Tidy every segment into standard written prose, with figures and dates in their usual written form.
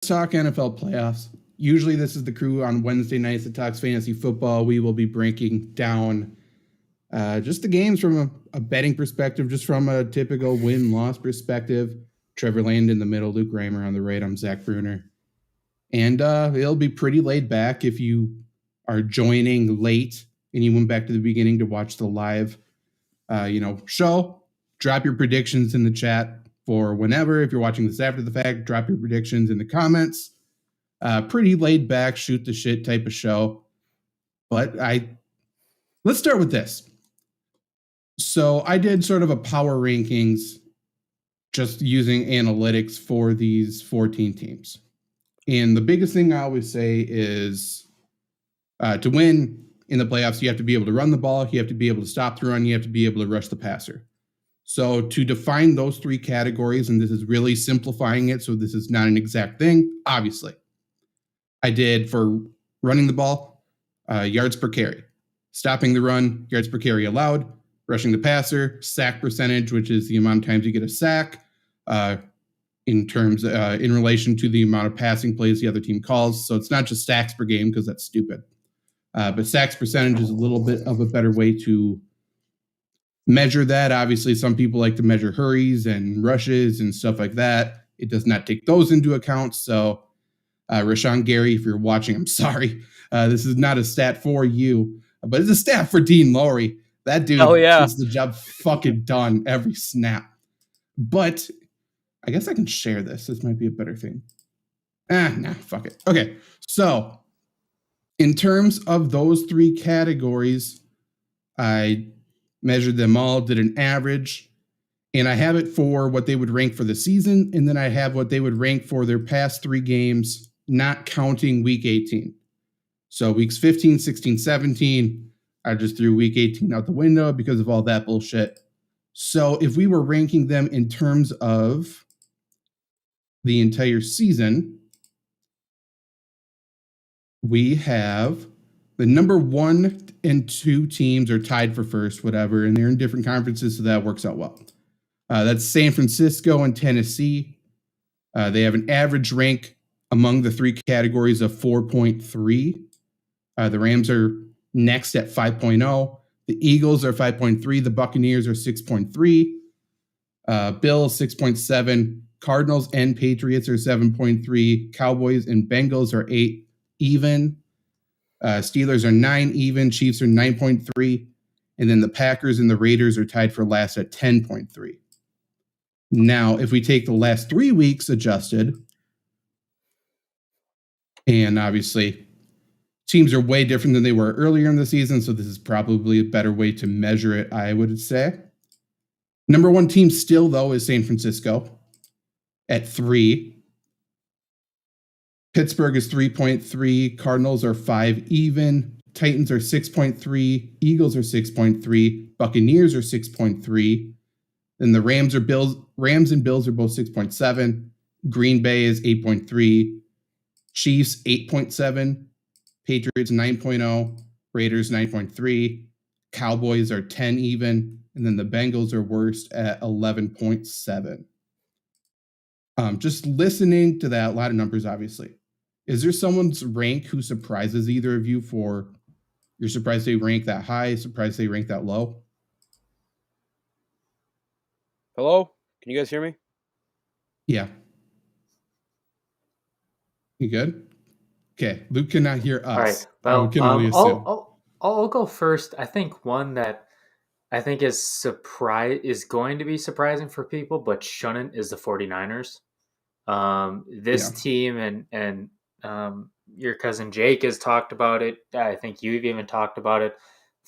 talk NFL playoffs. Usually, this is the crew on Wednesday nights that talks fantasy football. We will be breaking down just the games from a betting perspective, just from a typical win-loss perspective. Trevor Land in the middle, Luke Reimer on the right. I'm Zach Bruner. And it'll be pretty laid back if you are joining late and you went back to the beginning to watch the live show. Drop your predictions in the chat for whenever. If you're watching this after the fact, drop your predictions in the comments. Pretty laid back, shoot the shit type of show. But let's start with this. So I did sort of a power rankings just using analytics for these 14 teams. And the biggest thing I always say is to win in the playoffs, you have to be able to run the ball, you have to be able to stop the run, you have to be able to rush the passer. So to define those three categories, and this is really simplifying it, so this is not an exact thing, obviously. I did for running the ball, yards per carry. Stopping the run, yards per carry allowed. Rushing the passer, sack percentage, which is the amount of times you get a sack, in relation to the amount of passing plays the other team calls. So it's not just sacks per game because that's stupid. But sacks percentage is a little bit of a better way to measure that. Obviously, some people like to measure hurries and rushes and stuff like that. It does not take those into account. So, Rashawn Gary, if you're watching, I'm sorry. This is not a stat for you, but it's a stat for Dean Lowry. That dude gets the job fucking done every snap. But I guess I can share this. This might be a better thing. Fuck it. Okay, so in terms of those three categories, I measured them all, did an average, and I have it for what they would rank for the season, and then I have what they would rank for their past three games, not counting week 18. So weeks 15, 16, 17, I just threw week 18 out the window because of all that bullshit. So if we were ranking them in terms of the entire season, we have the number 1 and 2 teams are tied for first, whatever, and they're in different conferences, so that works out well. That's San Francisco and Tennessee. They have an average rank among the three categories of 4.3. The Rams are next at 5.0. The Eagles are 5.3. The Buccaneers are 6.3. Bills 6.7. Cardinals and Patriots are 7.3. Cowboys and Bengals are 8 even. Steelers are 9 even. Chiefs are 9.3. And then the Packers and the Raiders are tied for last at 10.3. Now, if we take the last 3 weeks adjusted, and obviously teams are way different than they were earlier in the season, so this is probably a better way to measure it, I would say. Number 1 team still, though, is San Francisco at 3. Pittsburgh is 3.3. Cardinals are 5 even. Titans are 6.3. Eagles are 6.3. Buccaneers are 6.3. Then the Rams and Bills are both 6.7. Green Bay is 8.3. Chiefs 8.7. Patriots 9.0. Raiders 9.3. Cowboys are 10 even. And then the Bengals are worst at 11.7. Just listening to that, a lot of numbers, obviously. Is there someone's rank who surprises either of you for you're surprised they rank that high, surprised they rank that low? Hello? Can you guys hear me? Yeah. You good? Okay. Luke cannot hear us. All right. I can only assume. I'll go first. I think one that I think is going to be surprising for people, but shouldn't, is the 49ers. This team and your cousin Jake has talked about it. I think you've even talked about it.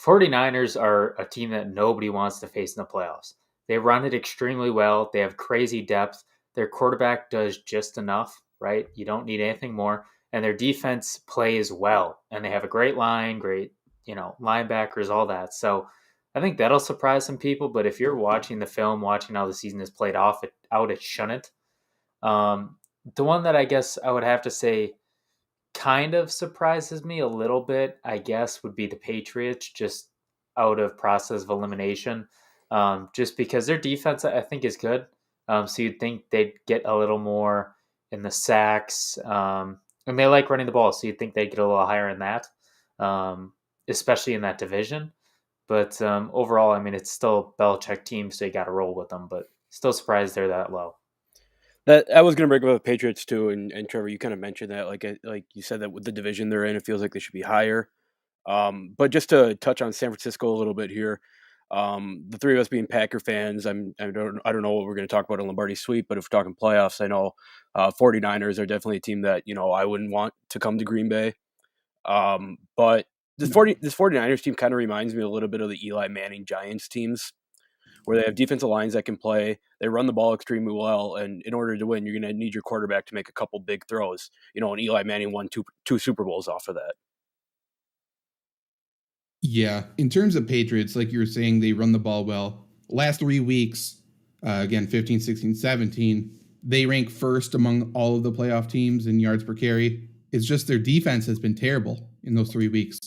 49ers are a team that nobody wants to face in the playoffs. They run it extremely well. They have crazy depth. Their quarterback does just enough, right? You don't need anything more. And their defense plays well. And they have a great line, great, linebackers, all that. So I think that'll surprise some people. But if you're watching the film, watching how the season is played out, it shouldn't. The one that I guess I would have to say kind of surprises me a little bit, I guess, would be the Patriots, just out of process of elimination. Just because their defense, I think, is good. So you'd think they'd get a little more in the sacks, and they like running the ball. So you'd think they'd get a little higher in that, especially in that division. But overall, I mean, it's still a Belichick team, so you got to roll with them. But still surprised they're that low. That I was going to bring up the Patriots too, and Trevor, you kind of mentioned that, like you said that with the division they're in, it feels like they should be higher. But just to touch on San Francisco a little bit here, the three of us being Packer fans, I don't know what we're going to talk about in Lombardi Sweep, but if we're talking playoffs, I know 49ers are definitely a team that I wouldn't want to come to Green Bay. But this 49ers team kind of reminds me a little bit of the Eli Manning Giants teams, where they have defensive lines that can play. They run the ball extremely well, and in order to win, you're going to need your quarterback to make a couple big throws. And Eli Manning won two Super Bowls off of that. Yeah, in terms of Patriots, like you were saying, they run the ball well. Last 3 weeks, again, 15, 16, 17, they rank first among all of the playoff teams in yards per carry. It's just their defense has been terrible in those 3 weeks.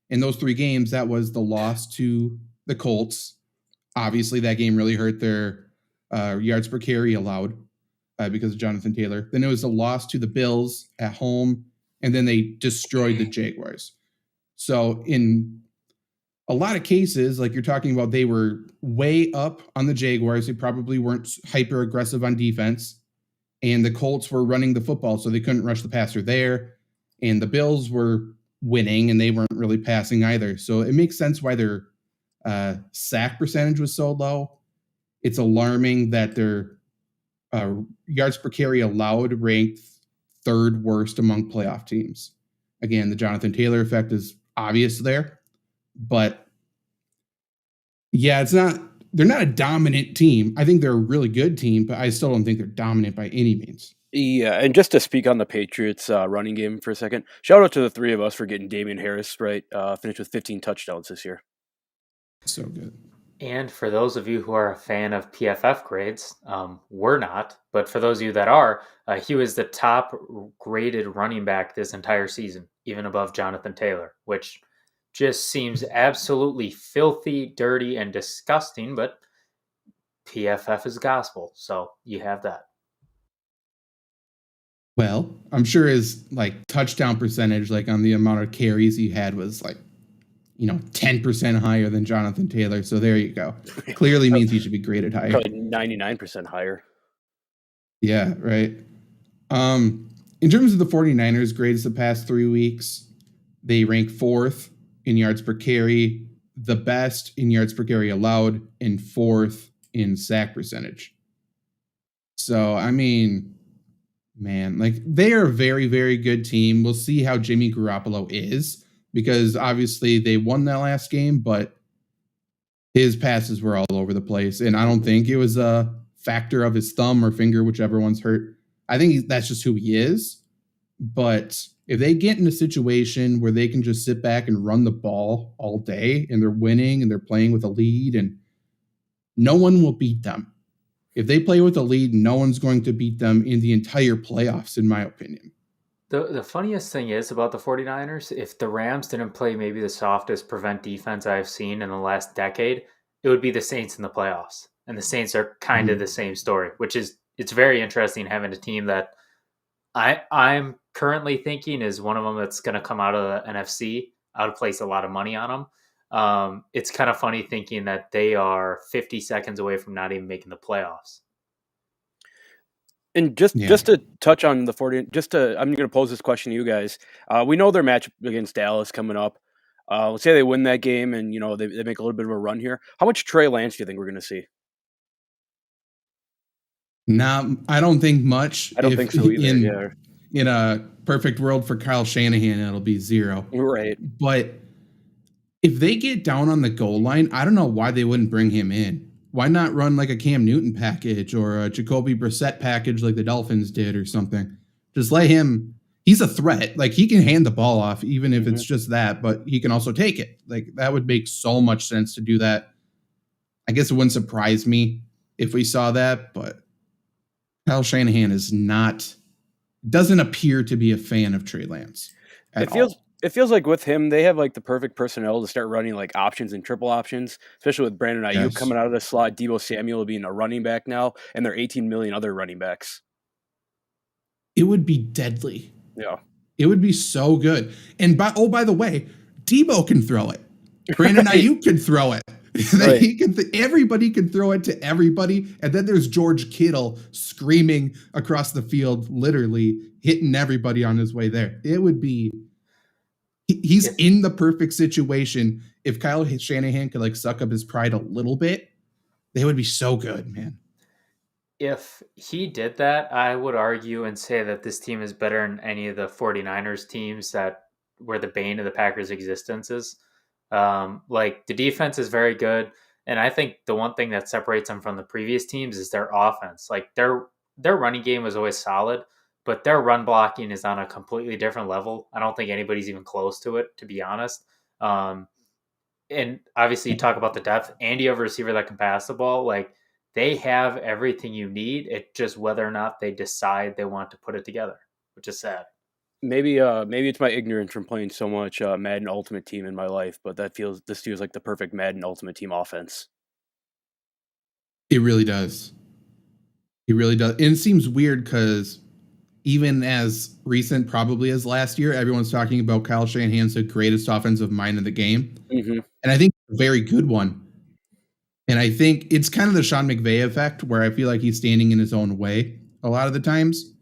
In those 3 games, that was the loss to the Colts. Obviously, that game really hurt their yards per carry allowed because of Jonathan Taylor. Then it was a loss to the Bills at home, and then they destroyed the Jaguars. So in a lot of cases, like you're talking about, they were way up on the Jaguars. They probably weren't hyper aggressive on defense. And the Colts were running the football, so they couldn't rush the passer there. And the Bills were winning, and they weren't really passing either. So it makes sense why their sack percentage was so low. It's alarming that their yards per carry allowed ranked 3rd worst among playoff teams. Again, the Jonathan Taylor effect is obvious there. But yeah, they're not a dominant team. I think they're a really good team, but I still don't think they're dominant by any means. Yeah, and just to speak on the Patriots running game for a second, shout out to the three of us for getting Damian Harris right. Finished with 15 touchdowns this year. So good. And for those of you who are a fan of PFF grades, we're not, but for those of you that are, he was the top graded running back this entire season, even above Jonathan Taylor, which just seems absolutely filthy, dirty, and disgusting, but PFF is gospel, so you have that. Well, I'm sure his touchdown percentage, on the amount of carries he had, was 10% higher than Jonathan Taylor. So there you go. Clearly means he should be graded higher. Probably 99% higher. Yeah, right. In terms of the 49ers grades the past 3 weeks, they rank 4th in yards per carry, the best in yards per carry allowed, and 4th in sack percentage. So, I mean, man, they are a very, very good team. We'll see how Jimmy Garoppolo is, because obviously they won that last game, but his passes were all over the place. And I don't think it was a factor of his thumb or finger, whichever one's hurt. I think that's just who he is. But if they get in a situation where they can just sit back and run the ball all day and they're winning and they're playing with a lead, and no one will beat them. If they play with a lead, no one's going to beat them in the entire playoffs, in my opinion. The funniest thing is about the 49ers, if the Rams didn't play maybe the softest prevent defense I've seen in the last decade, it would be the Saints in the playoffs. And the Saints are kind of the same story, it's very interesting having a team that I'm currently thinking is one of them that's going to come out of the NFC. I would place a lot of money on them. It's kind of funny thinking that they are 50 seconds away from not even making the playoffs. And just to touch on the 40, I'm going to pose this question to you guys. We know their match against Dallas coming up. Let's say they win that game and, they make a little bit of a run here. How much Trey Lance do you think we're going to see? I don't think much. I don't think so either. In a perfect world for Kyle Shanahan, it'll be 0. Right. But if they get down on the goal line, I don't know why they wouldn't bring him in. Why not run a Cam Newton package or a Jacoby Brissett package like the Dolphins did or something? Just let him. He's a threat. He can hand the ball off, even if it's just that, but he can also take it. That would make so much sense to do that. I guess it wouldn't surprise me if we saw that, but Kyle Shanahan doesn't appear to be a fan of Trey Lance. It feels like with him, they have the perfect personnel to start running options and triple options, especially with Brandon Ayuk coming out of the slot, Deebo Samuel being a running back now, and their 18 million other running backs. it would be deadly. Yeah. It would be so good. And by the way, Debo can throw it. Brandon Right. Ayuk can throw it. Right. Everybody can throw it to everybody. And then there's George Kittle screaming across the field, literally hitting everybody on his way there. It would be. He's in the perfect situation. If Kyle Shanahan could like suck up his pride a little bit, they would be so good, man. If he did that, I would argue and say that this team is better than any of the 49ers teams that were the bane of the Packers' existences. Like the defense is very good, and I think the one thing that separates them from the previous teams is their offense. Like their running game was always solid, but their run blocking is on a completely different level. I don't think anybody's even close to it, to be honest. And obviously, you talk about the depth, and you have a receiver that can pass the ball. Like they have everything you need. It's just whether or not they decide they want to put it together, which is sad. Maybe it's my ignorance from playing so much Madden Ultimate Team in my life, but this feels like the perfect Madden Ultimate Team offense. It really does. It really does. And it seems weird because even as recent, probably as last year, everyone's talking about Kyle Shanahan's the greatest offensive mind in the game. Mm-hmm. And I think a very good one. And I think it's kind of the Sean McVay effect where I feel like he's standing in his own way a lot of the times.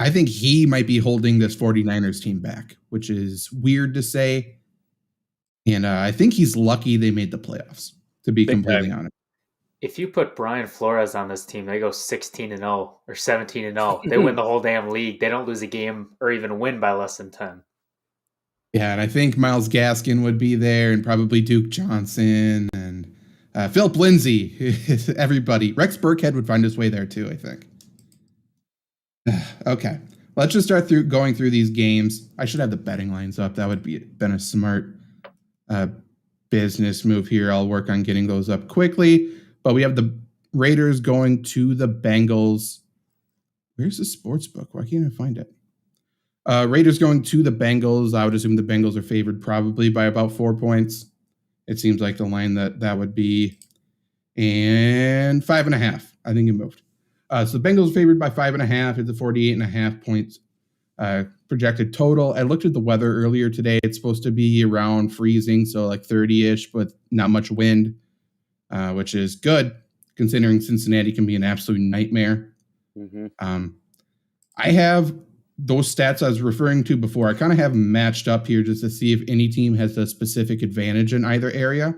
I think he might be holding this 49ers team back, which is weird to say. And I think he's lucky they made the playoffs, to be completely honest. If you put Brian Flores on this team, they go 16-0 or 17-0. They win the whole damn league. They don't lose a game or even win by less than 10. Yeah, and I think Myles Gaskin would be there, and probably Duke Johnson and Philip Lindsay. Everybody. Rex Burkhead would find his way there too, I think. Okay, let's just start going through these games. I should have the betting lines up. That would been a smart business move here. I'll work on getting those up quickly. But we have the Raiders going to the Bengals. Where's the sports book? Why can't I find it? Raiders going to the Bengals. I would assume the Bengals are favored probably by about 4 points. It seems like the line that would be. And 5.5. I think it moved. So the Bengals favored by 5.5. It's a 48.5 points projected total. I looked at the weather earlier today. It's supposed to be around freezing, so like 30-ish, but not much wind, which is good considering Cincinnati can be an absolute nightmare. Mm-hmm. I have those stats I was referring to before. I kind of have them matched up here just to see if any team has a specific advantage in either area.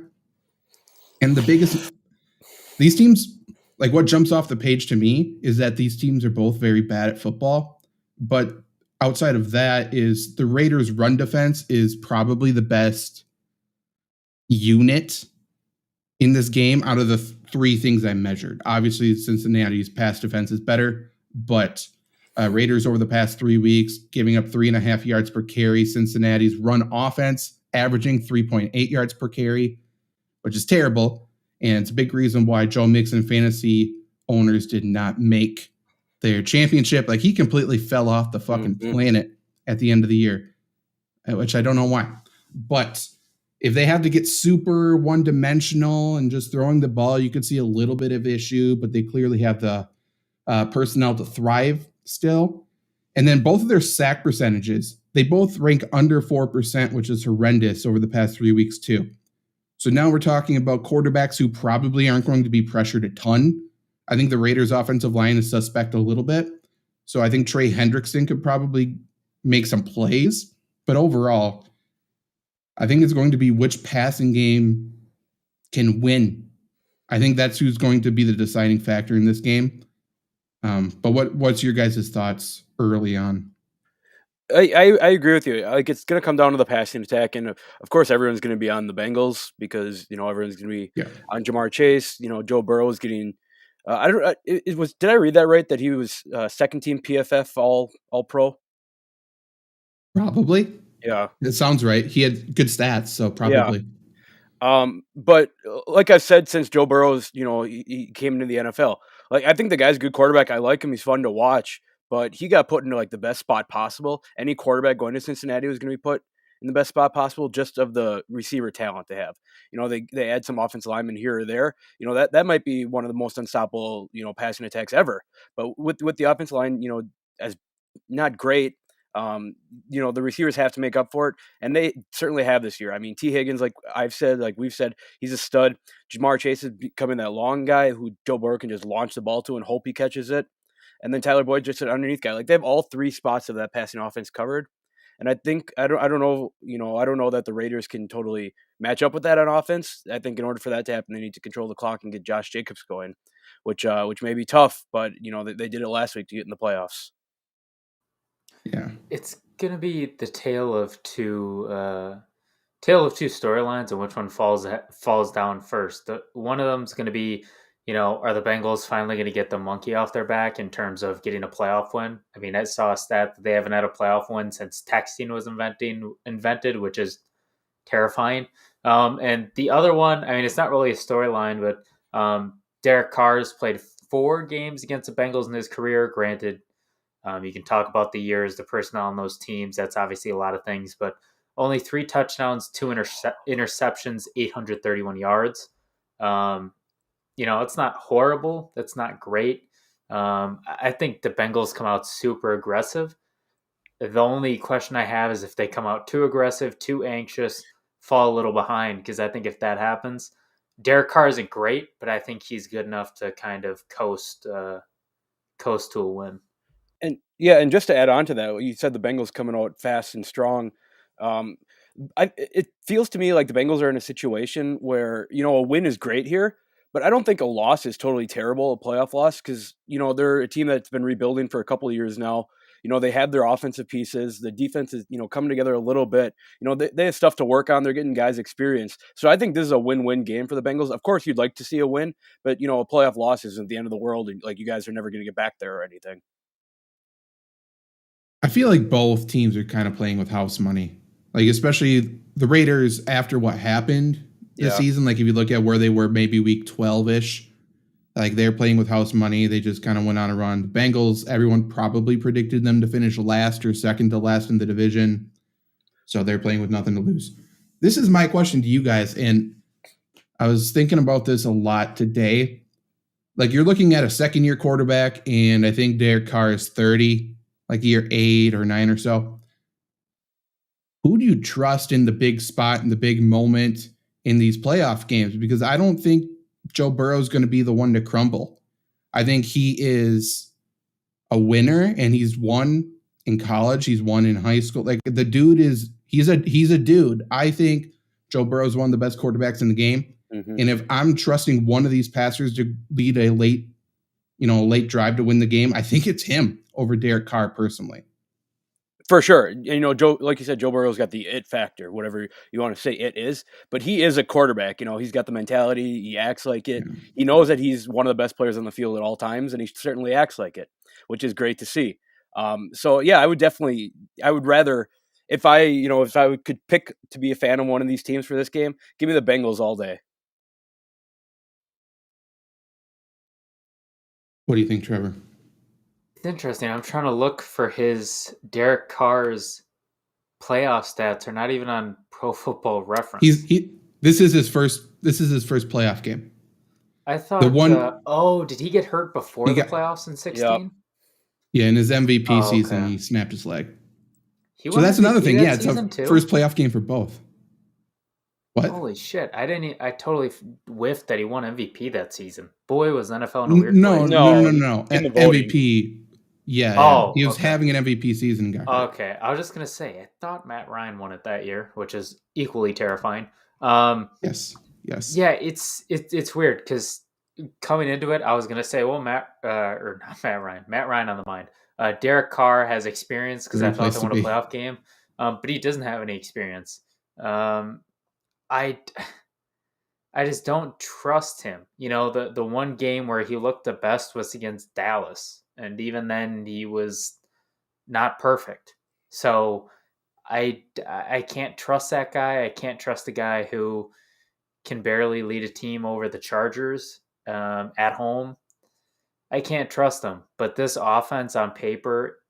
And these teams, like what jumps off the page to me is that these teams are both very bad at football. But outside of that is the Raiders' run defense is probably the best unit in this game out of the three things I measured. Obviously, Cincinnati's pass defense is better, but Raiders over the past 3 weeks giving up 3.5 yards per carry. Cincinnati's run offense averaging 3.8 yards per carry, which is terrible. And it's a big reason why Joe Mixon fantasy owners did not make their championship. Like he completely fell off the fucking planet at the end of the year, which I don't know why. But if they have to get super one-dimensional and just throwing the ball, you could see a little bit of issue, but they clearly have the personnel to thrive still. And then both of their sack percentages, they both rank under 4%, which is horrendous over the past 3 weeks too. So now we're talking about quarterbacks who probably aren't going to be pressured a ton. I think the Raiders' offensive line is suspect a little bit. So I think Trey Hendrickson could probably make some plays. But overall, I think it's going to be which passing game can win. I think that's who's going to be the deciding factor in this game. But what's your guys' thoughts early on? I agree with you. Like it's going to come down to the passing attack, and of course everyone's going to be on the Bengals because everyone's going to be on Jamar Chase. Joe Burrow is getting. I don't. Did I read that right? That he was second team PFF all pro. Probably. Yeah, it sounds right. He had good stats, so probably. Yeah. But like I've said since Joe Burrow's, he came into the NFL. Like I think the guy's a good quarterback. I like him. He's fun to watch. But he got put into like the best spot possible. Any quarterback going to Cincinnati was going to be put in the best spot possible just of the receiver talent they have. They add some offensive linemen here or there. That might be one of the most unstoppable, passing attacks ever. But with the offensive line, as not great. The receivers have to make up for it, and they certainly have this year. I mean, T. Higgins, like we've said, he's a stud. Jamar Chase is becoming that long guy who Joe Burrow can just launch the ball to and hope he catches it. And then Tyler Boyd's just an underneath guy. Like they have all three spots of that passing offense covered. And I think I don't know, I don't know that the Raiders can totally match up with that on offense. I think in order for that to happen, they need to control the clock and get Josh Jacobs going, which may be tough, but they did it last week to get in the playoffs. Yeah, it's gonna be the tale of two storylines, and which one falls down first. One of them's gonna be, are the Bengals finally going to get the monkey off their back in terms of getting a playoff win? I mean, I saw a stat that they haven't had a playoff win since texting was invented, which is terrifying. And the other one, I mean, it's not really a storyline, but Derek Carr's played 4 games against the Bengals in his career. Granted, you can talk about the years, the personnel on those teams. That's obviously a lot of things, but only 3 touchdowns, 2 interceptions, 831 yards. It's not horrible. That's not great. I think the Bengals come out super aggressive. The only question I have is if they come out too aggressive, too anxious, fall a little behind, because I think if that happens, Derek Carr isn't great, but I think he's good enough to kind of coast to a win. And just to add on to that, you said the Bengals coming out fast and strong. It feels to me like the Bengals are in a situation where, a win is great here, but I don't think a loss is totally terrible, a playoff loss, because, they're a team that's been rebuilding for a couple of years now. They have their offensive pieces. The defense is, coming together a little bit. They have stuff to work on. They're getting guys experience. So I think this is a win-win game for the Bengals. Of course, you'd like to see a win, but, a playoff loss isn't the end of the world. And, like, you guys are never going to get back there or anything. I feel like both teams are kind of playing with house money. Like, especially the Raiders after what happened this season. Like, if you look at where they were maybe week 12-ish, like they're playing with house money. They just kind of went on a run. The Bengals, everyone probably predicted them to finish last or second to last in the division. So they're playing with nothing to lose. This is my question to you guys. And I was thinking about this a lot today. Like, you're looking at a second-year quarterback, and I think Derek Carr is 30, like year 8 or 9 or so. Who do you trust in the big spot, in the big moment in these playoff games? Because I don't think Joe Burrow is going to be the one to crumble. I think he is a winner, and he's won in college. He's won in high school. Like, the dude he's a dude. I think Joe Burrow is one of the best quarterbacks in the game. Mm-hmm. And if I'm trusting one of these passers to lead a late drive to win the game, I think it's him over Derek Carr personally. For sure. Joe, like you said, Joe Burrow's got the it factor, whatever you want to say it is, but he is a quarterback. He's got the mentality. He acts like it. Yeah. He knows that he's one of the best players on the field at all times, and he certainly acts like it, which is great to see. So yeah, I would rather, if I could pick to be a fan of one of these teams for this game, give me the Bengals all day. What do you think, Trevor? It's interesting. I'm trying to look for Derek Carr's playoff stats. Are not even on Pro Football Reference. This is his first playoff game. I thought did he get hurt before the playoffs in 16? Yeah, in his MVP season, he snapped his leg. So that's another thing. Yeah, it's a first playoff game for both. What? Holy shit! I totally whiffed that he won MVP that season. Boy, was NFL in a weird place. No. MVP. Yeah. He was having an MVP season. Okay, I was just gonna say I thought Matt Ryan won it that year, which is equally terrifying. Yes. Yeah, it's weird because coming into it, I was gonna say, well, Matt Ryan on the mind. Derek Carr has experience because I thought they won a playoff game, but he doesn't have any experience. I just don't trust him. The one game where he looked the best was against Dallas, and even then he was not perfect. So I can't trust that guy. I can't trust the guy who can barely lead a team over the Chargers at home. I can't trust him. But this offense on paper,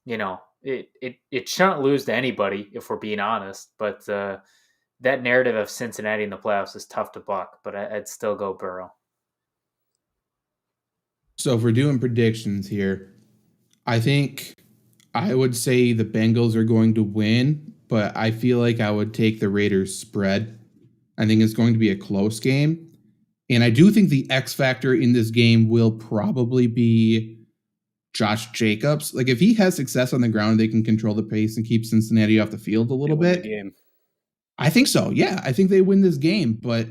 it shouldn't lose to anybody if we're being honest. But that narrative of Cincinnati in the playoffs is tough to buck, but I'd still go Burrow. So if we're doing predictions here, I think I would say the Bengals are going to win, but I feel like I would take the Raiders spread. I think it's going to be a close game. And I do think the X factor in this game will probably be Josh Jacobs. Like if he has success on the ground, they can control the pace and keep Cincinnati off the field a little win the bit. game. I think so. Yeah, I think they win this game, but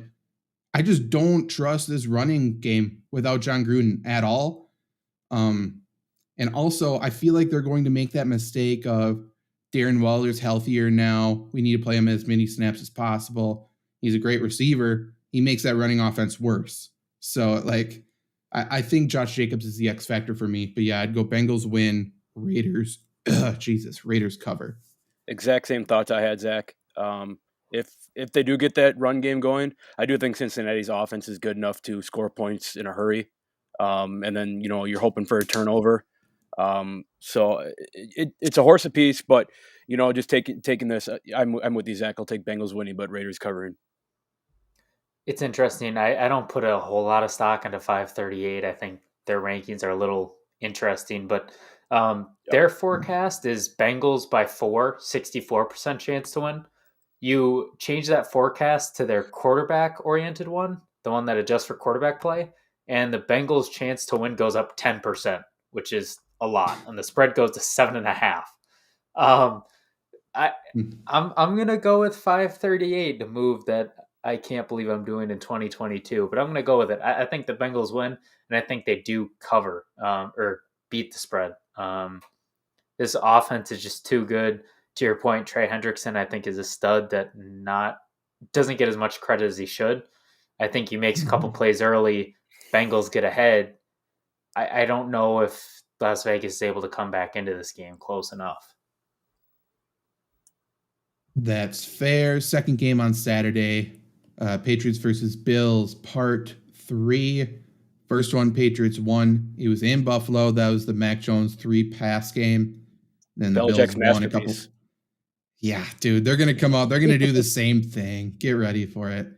I just don't trust this running game without John Gruden at all. And also, I feel like they're going to make that mistake of Darren Waller's healthier now. We need to play him as many snaps as possible. He's a great receiver. He makes that running offense worse. So, like, I think Josh Jacobs is the X factor for me. But yeah, I'd go Bengals win, Raiders. Raiders cover. Exact same thoughts I had, Zach. If they do get that run game going, I do think Cincinnati's offense is good enough to score points in a hurry. And then, you're hoping for a turnover. So it's a horse apiece, but just taking this, I'm with you, Zach. I'll take Bengals winning, but Raiders covering. It's interesting. I don't put a whole lot of stock into 538. I think their rankings are a little interesting, but their forecast is Bengals by 4, 64% chance to win. You change that forecast to their quarterback-oriented one, the one that adjusts for quarterback play, and the Bengals' chance to win goes up 10%, which is a lot, and the spread goes to 7.5. I'm gonna go with 538, the move that I can't believe I'm doing in 2022, but I'm gonna go with it. I think the Bengals win, and I think they do cover or beat the spread. This offense is just too good. To your point, Trey Hendrickson, I think, is a stud that doesn't get as much credit as he should. I think he makes a couple plays early. Bengals get ahead. I don't know if Las Vegas is able to come back into this game close enough. That's fair. Second game on Saturday. Patriots versus Bills, part 3. First one, Patriots won. It was in Buffalo. That was the Mac Jones 3 pass game. Then the Bills won a couple. Yeah, dude, they're going to come out. They're going to do the same thing. Get ready for it.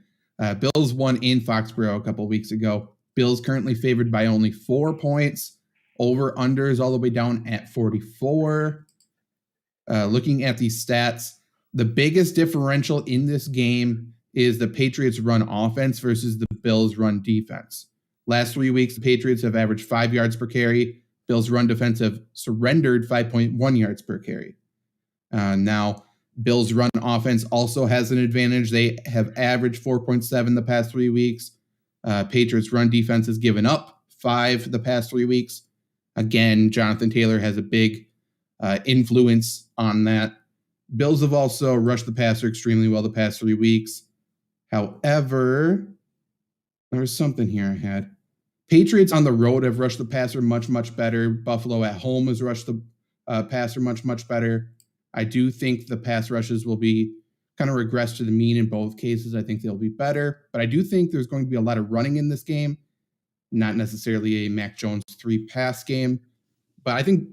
Bills won in Foxborough a couple weeks ago. Bills currently favored by only 4 points. Over-under is all the way down at 44. Looking at these stats, the biggest differential in this game is the Patriots run offense versus the Bills run defense. Last 3 weeks, the Patriots have averaged 5 yards per carry. Bills run defense have surrendered 5.1 yards per carry. Now, Bills run offense also has an advantage. They have averaged 4.7 the past 3 weeks. Patriots run defense has given up 5 the past 3 weeks. Again, Jonathan Taylor has a big influence on that. Bills have also rushed the passer extremely well the past 3 weeks. However, there was something here I had. Patriots on the road have rushed the passer much, much better. Buffalo at home has rushed the passer much, much better. I do think the pass rushes will be kind of regress to the mean in both cases. I think they'll be better. But I do think there's going to be a lot of running in this game, not necessarily a Mac Jones 3 pass game. But I think,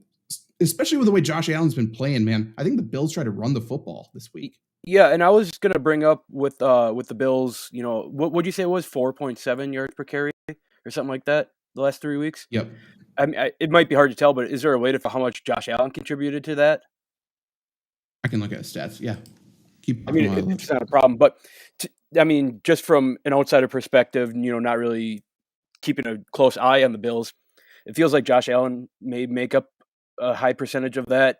especially with the way Josh Allen's been playing, man, I think the Bills try to run the football this week. Yeah, and I was just gonna bring up with the Bills, what would you say it was 4.7 yards per carry or something like that the last 3 weeks? Yep. I mean, it might be hard to tell, but is there a way to how much Josh Allen contributed to that? I can look at stats. Yeah. It's not a problem, but just from an outsider perspective, not really keeping a close eye on the Bills, it feels like Josh Allen may make up a high percentage of that.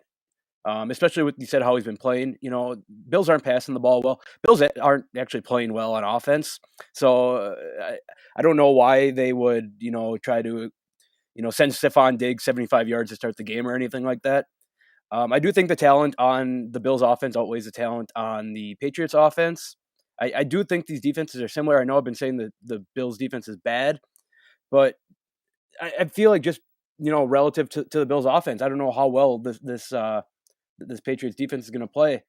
Especially with you said how he's been playing. Bills aren't passing the ball well. Bills aren't actually playing well on offense. So I don't know why they would try to send Stephon Diggs 75 yards to start the game or anything like that. I do think the talent on the Bills offense outweighs the talent on the Patriots offense. I do think these defenses are similar. I know I've been saying that the Bills defense is bad, but I feel like just relative to the Bills offense, I don't know how well this Patriots defense is going to play.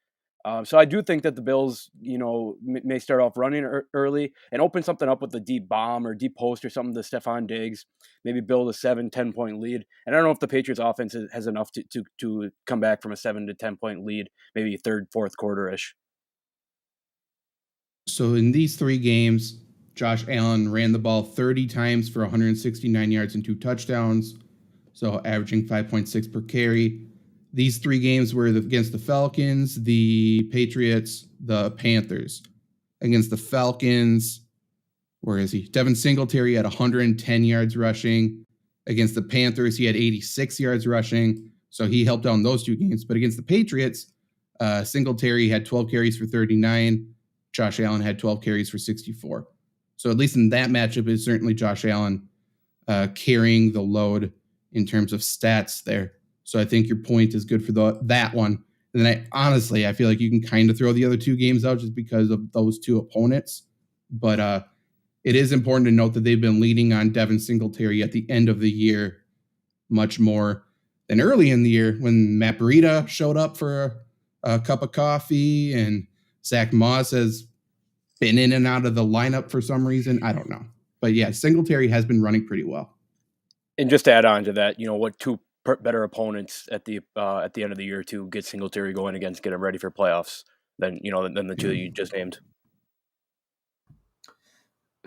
So I do think that the Bills, may start off running early and open something up with a deep bomb or deep post or something to Stephon Diggs, maybe build a 7-10 point lead. And I don't know if the Patriots offense has enough to come back from a 7 to 10 point lead, maybe third, fourth quarter-ish. So in these 3 games, Josh Allen ran the ball 30 times for 169 yards and 2 touchdowns. so averaging 5.6 per carry. These 3 games were against the Falcons, the Patriots, the Panthers. Against the Falcons, where is he? Devin Singletary had 110 yards rushing. Against the Panthers, he had 86 yards rushing. So he helped out in those 2 games. But against the Patriots, Singletary had 12 carries for 39. Josh Allen had 12 carries for 64. So at least in that matchup, is certainly Josh Allen carrying the load in terms of stats there. So I think your point is good for that one. And then I feel like you can kind of throw the other 2 games out just because of those 2 opponents. But it is important to note that they've been leaning on Devin Singletary at the end of the year much more than early in the year when Matt Breida showed up for a cup of coffee and Zach Moss has been in and out of the lineup for some reason. I don't know. But yeah, Singletary has been running pretty well. And just to add on to that, what 2 better opponents at the end of the year to get Singletary going against, get him ready for playoffs than the 2 that you just named.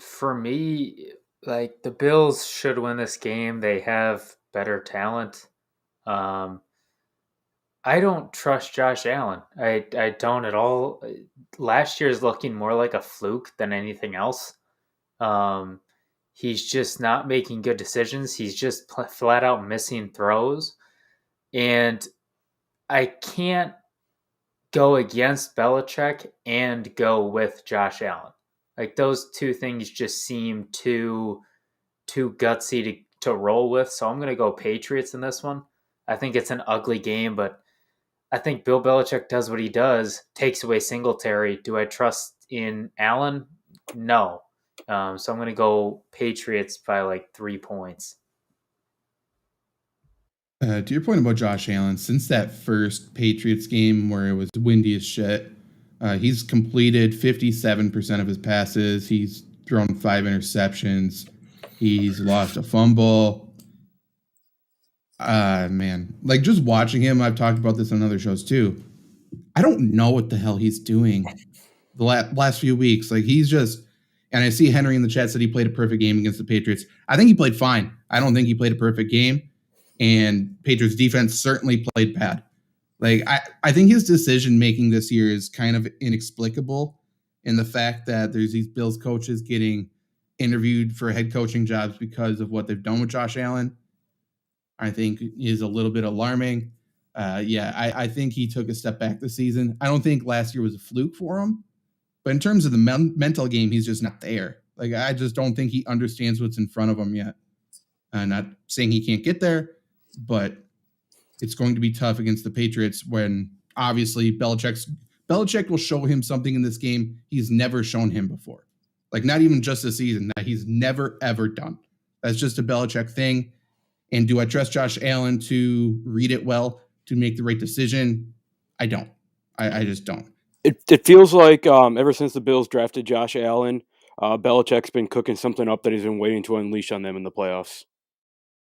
For me, like, the Bills should win this game. They have better talent. I don't trust Josh Allen. I don't at all. Last year is looking more like a fluke than anything else. He's just not making good decisions. He's just flat out missing throws. And I can't go against Belichick and go with Josh Allen. Like, those 2 things just seem too gutsy to roll with. So I'm going to go Patriots in this one. I think it's an ugly game, but I think Bill Belichick does what he does, takes away Singletary. Do I trust in Allen? No. So I'm going to go Patriots by like 3 points. To your point about Josh Allen, since that first Patriots game where it was windy as shit, he's completed 57% of his passes. He's thrown 5 interceptions. He's lost a fumble. Man, like, just watching him, I've talked about this on other shows too. I don't know what the hell he's doing the last few weeks. Like, he's just, and I see Henry in the chat said he played a perfect game against the Patriots. I think he played fine. I don't think he played a perfect game. And Patriots defense certainly played bad. Like, I think his decision making this year is kind of inexplicable in the fact that there's these Bills coaches getting interviewed for head coaching jobs because of what they've done with Josh Allen. I think is a little bit alarming. I think he took a step back this season. I don't think last year was a fluke for him, but in terms of the mental game, he's just not there. Like, I just don't think he understands what's in front of him yet. I'm not saying he can't get there, but it's going to be tough against the Patriots when obviously Belichick will show him something in this game he's never shown him before. Like, not even just this season, that he's never, ever done. That's just a Belichick thing. And do I trust Josh Allen to read it well, to make the right decision? I don't. I just don't. It feels like ever since the Bills drafted Josh Allen, Belichick's been cooking something up that he's been waiting to unleash on them in the playoffs.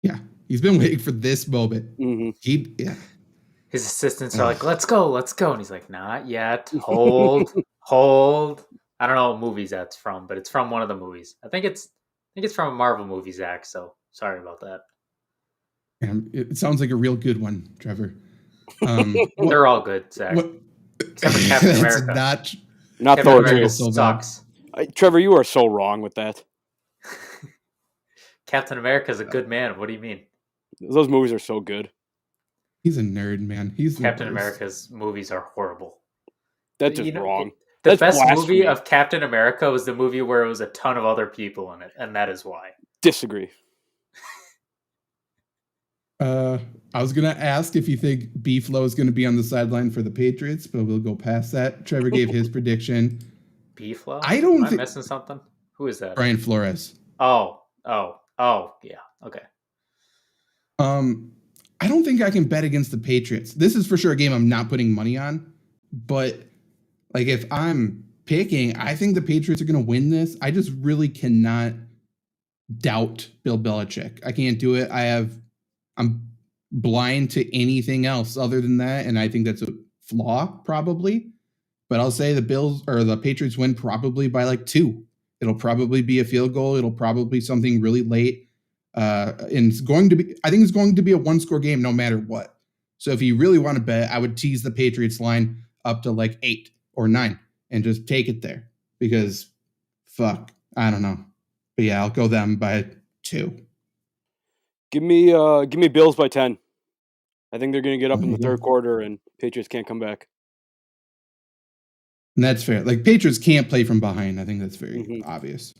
Yeah, he's been waiting for this moment. Mm-hmm. His assistants are like, let's go. And he's like, not yet. Hold. I don't know what movies that's from, but it's from one of the movies. I think it's from a Marvel movie, Zach, so sorry about that. It sounds like a real good one, Trevor. They're all good, Zach. Except for Captain America. Not Captain Thor America 2. sucks. Trevor, you are so wrong with that. Captain America is a good man. What do you mean? Those movies are so good. He's a nerd, man. Captain America's movies are horrible. That's just wrong. The best movie of Captain America was the movie where it was a ton of other people in it, and that is why. Disagree. I was going to ask if you think B-Flow is going to be on the sideline for the Patriots, but we'll go past that. Trevor gave his prediction. B-Flow? Am I missing something? Who is that? Brian Flores. Oh, yeah. Okay. I don't think I can bet against the Patriots. This is for sure a game I'm not putting money on, but like, if I'm picking, I think the Patriots are going to win this. I just really cannot doubt Bill Belichick. I can't do it. I'm blind to anything else other than that, and I think that's a flaw probably. But I'll say the Patriots win probably by like 2. It'll probably be a field goal. It'll probably be something really late. And I think it's going to be a 1-score game no matter what. So if you really want to bet, I would tease the Patriots line up to like 8 or 9 and just take it there because fuck, I don't know. But yeah, I'll go them by 2. Give me Bills by 10. I think they're going to get up in There the you go. third quarter, and Patriots can't come back. And that's fair. Like Patriots can't play from behind. I think that's very obvious.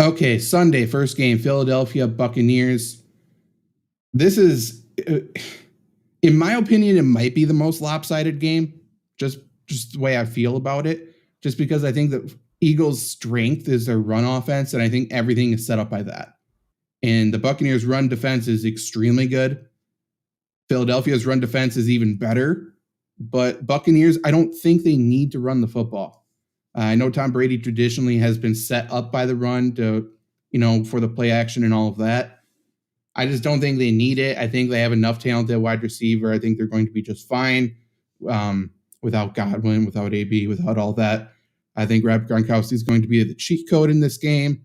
Okay, Sunday, first game, Philadelphia Buccaneers. This is, in my opinion, it might be the most lopsided game. Just the way I feel about it. Just because I think that Eagles' strength is their run offense, and I think everything is set up by that. And the Buccaneers' run defense is extremely good. Philadelphia's run defense is even better. But Buccaneers, I don't think they need to run the football. I know Tom Brady traditionally has been set up by the run to, for the play action and all of that. I just don't think they need it. I think they have enough talent at wide receiver. I think they're going to be just fine without Godwin, without AB, without all that. I think Rob Gronkowski is going to be the cheat code in this game.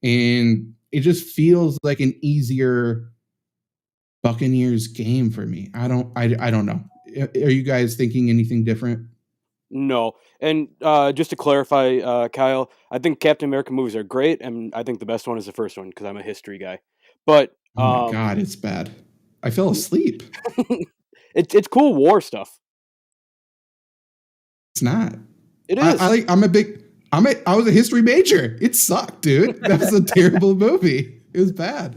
And it just feels like an easier Buccaneers game for me. I don't know. Are you guys thinking anything different? No. And just to clarify, Kyle, I think Captain America movies are great, and I think the best one is the first one because I'm a history guy. But oh my God, it's bad. I fell asleep. it's cool war stuff. It's not. It is. I was a history major. It sucked, dude. That was a terrible movie. It was bad.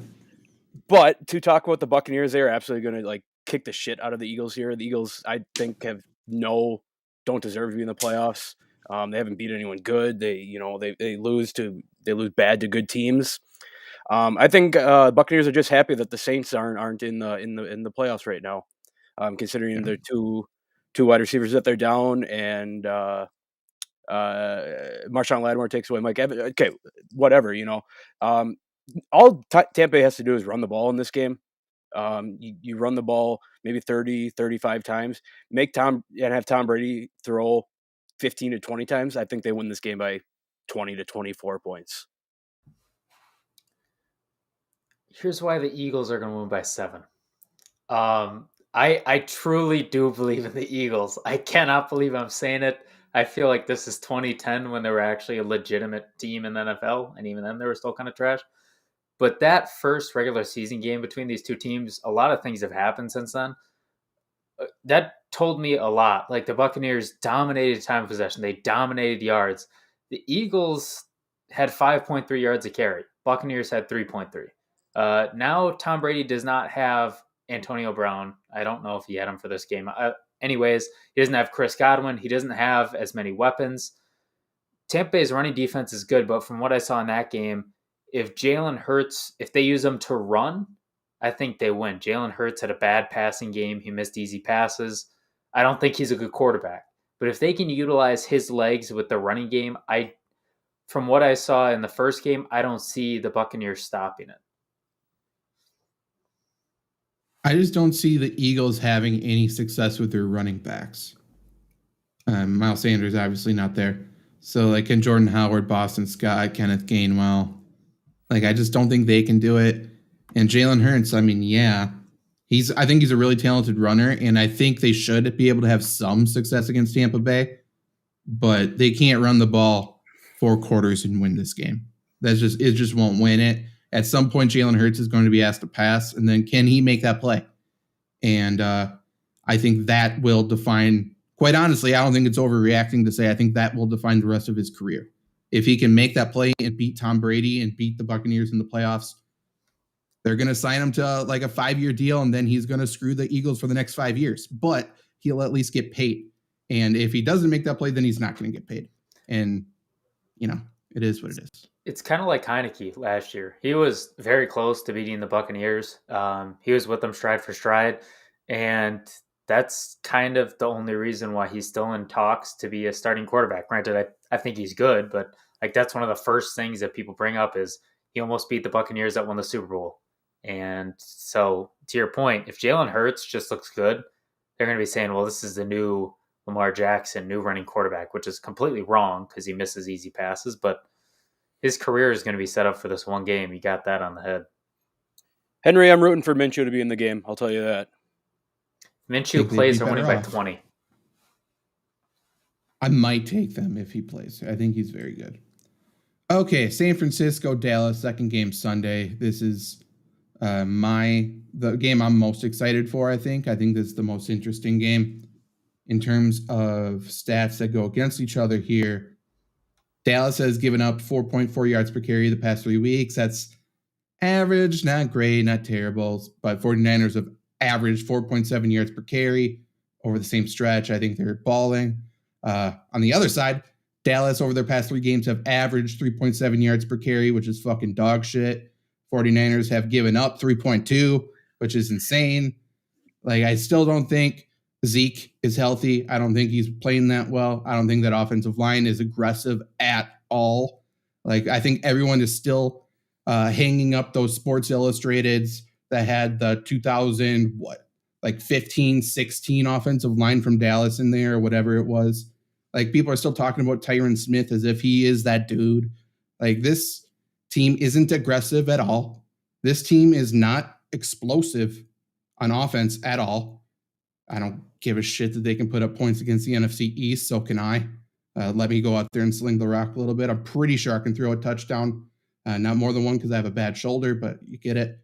But to talk about the Buccaneers, they are absolutely going to kick the shit out of the Eagles here. The Eagles, I think, don't deserve to be in the playoffs. They haven't beat anyone good. They lose bad to good teams. I think Buccaneers are just happy that the Saints aren't in the playoffs right now, considering their two wide receivers that they're down and Marshawn Lattimore takes away Mike Evans. Okay, whatever. All Tampa has to do is run the ball in this game. You run the ball maybe 30, 35 times, have Tom Brady throw 15 to 20 times. I think they win this game by 20 to 24 points. Here's why the Eagles are going to win by 7. I truly do believe in the Eagles. I cannot believe I'm saying it. I feel like this is 2010 when they were actually a legitimate team in the NFL, and even then they were still kind of trash. But that first regular season game between these two teams, a lot of things have happened since then. That told me a lot. Like the Buccaneers dominated time of possession. They dominated yards. The Eagles had 5.3 yards a carry. Buccaneers had 3.3. Now Tom Brady does not have Antonio Brown. I don't know if he had him for this game. Anyways, he doesn't have Chris Godwin. He doesn't have as many weapons. Tampa Bay's running defense is good, but from what I saw in that game, if Jalen Hurts, if they use him to run, I think they win. Jalen Hurts had a bad passing game. He missed easy passes. I don't think he's a good quarterback. But if they can utilize his legs with the running game, from what I saw in the first game, I don't see the Buccaneers stopping it. I just don't see the Eagles having any success with their running backs. Miles Sanders obviously not there. So can Jordan Howard, Boston Scott, Kenneth Gainwell. I just don't think they can do it. And Jalen Hurts, I think he's a really talented runner, and I think they should be able to have some success against Tampa Bay, but they can't run the ball 4 quarters and win this game. It just won't win it. At some point, Jalen Hurts is going to be asked to pass, and then can he make that play? And I think that will define, quite honestly, I don't think it's overreacting to say I think that will define the rest of his career. If he can make that play and beat Tom Brady and beat the Buccaneers in the playoffs, they're going to sign him to a 5-year deal, and then he's going to screw the Eagles for the next 5 years. But he'll at least get paid. And if he doesn't make that play, then he's not going to get paid. And, it is what it is. It's kind of like Heineke last year. He was very close to beating the Buccaneers. He was with them stride for stride. And that's kind of the only reason why he's still in talks to be a starting quarterback. Granted, I think he's good, but that's one of the first things that people bring up is he almost beat the Buccaneers that won the Super Bowl. And so to your point, if Jalen Hurts just looks good, they're going to be saying, well, this is the new Lamar Jackson, new running quarterback, which is completely wrong because he misses easy passes. But his career is going to be set up for this one game. You got that on the head. Henry, I'm rooting for Minshew to be in the game. I'll tell you that. Minshew Think they'd plays, be they're winning better by off. 20. I might take them if he plays. I think he's very good. Okay, San Francisco, Dallas, second game Sunday. This is the game I'm most excited for, I think. I think this is the most interesting game in terms of stats that go against each other here. Dallas has given up 4.4 yards per carry the past 3 weeks. That's average, not great, not terrible, but 49ers have averaged 4.7 yards per carry over the same stretch. I think they're balling. On the other side, Dallas over their past 3 games have averaged 3.7 yards per carry, which is fucking dog shit. 49ers have given up 3.2, which is insane. Like, I still don't think Zeke is healthy. I don't think he's playing that well. I don't think that offensive line is aggressive at all. Like, I think everyone is still hanging up those Sports Illustrateds that had the 15, 16 offensive line from Dallas in there or whatever it was. Like, people are still talking about Tyron Smith as if he is that dude. Like, this team isn't aggressive at all. This team is not explosive on offense at all. I don't give a shit that they can put up points against the NFC East, so can I. Let me go out there and sling the rock a little bit. I'm pretty sure I can throw a touchdown. Not more than one because I have a bad shoulder, but you get it.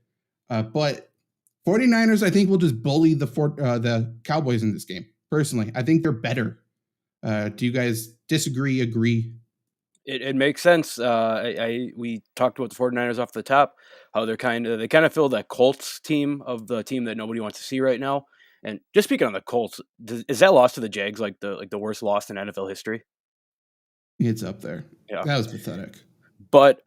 But 49ers, I think, will just bully the Cowboys in this game. Personally, I think they're better. Do you guys disagree, agree? It makes sense. We talked about the 49ers off the top, how they kind of fill that Colts team of the team that nobody wants to see right now. And just speaking on the Colts, is that loss to the Jags like the worst loss in NFL history? It's up there. Yeah. That was pathetic. But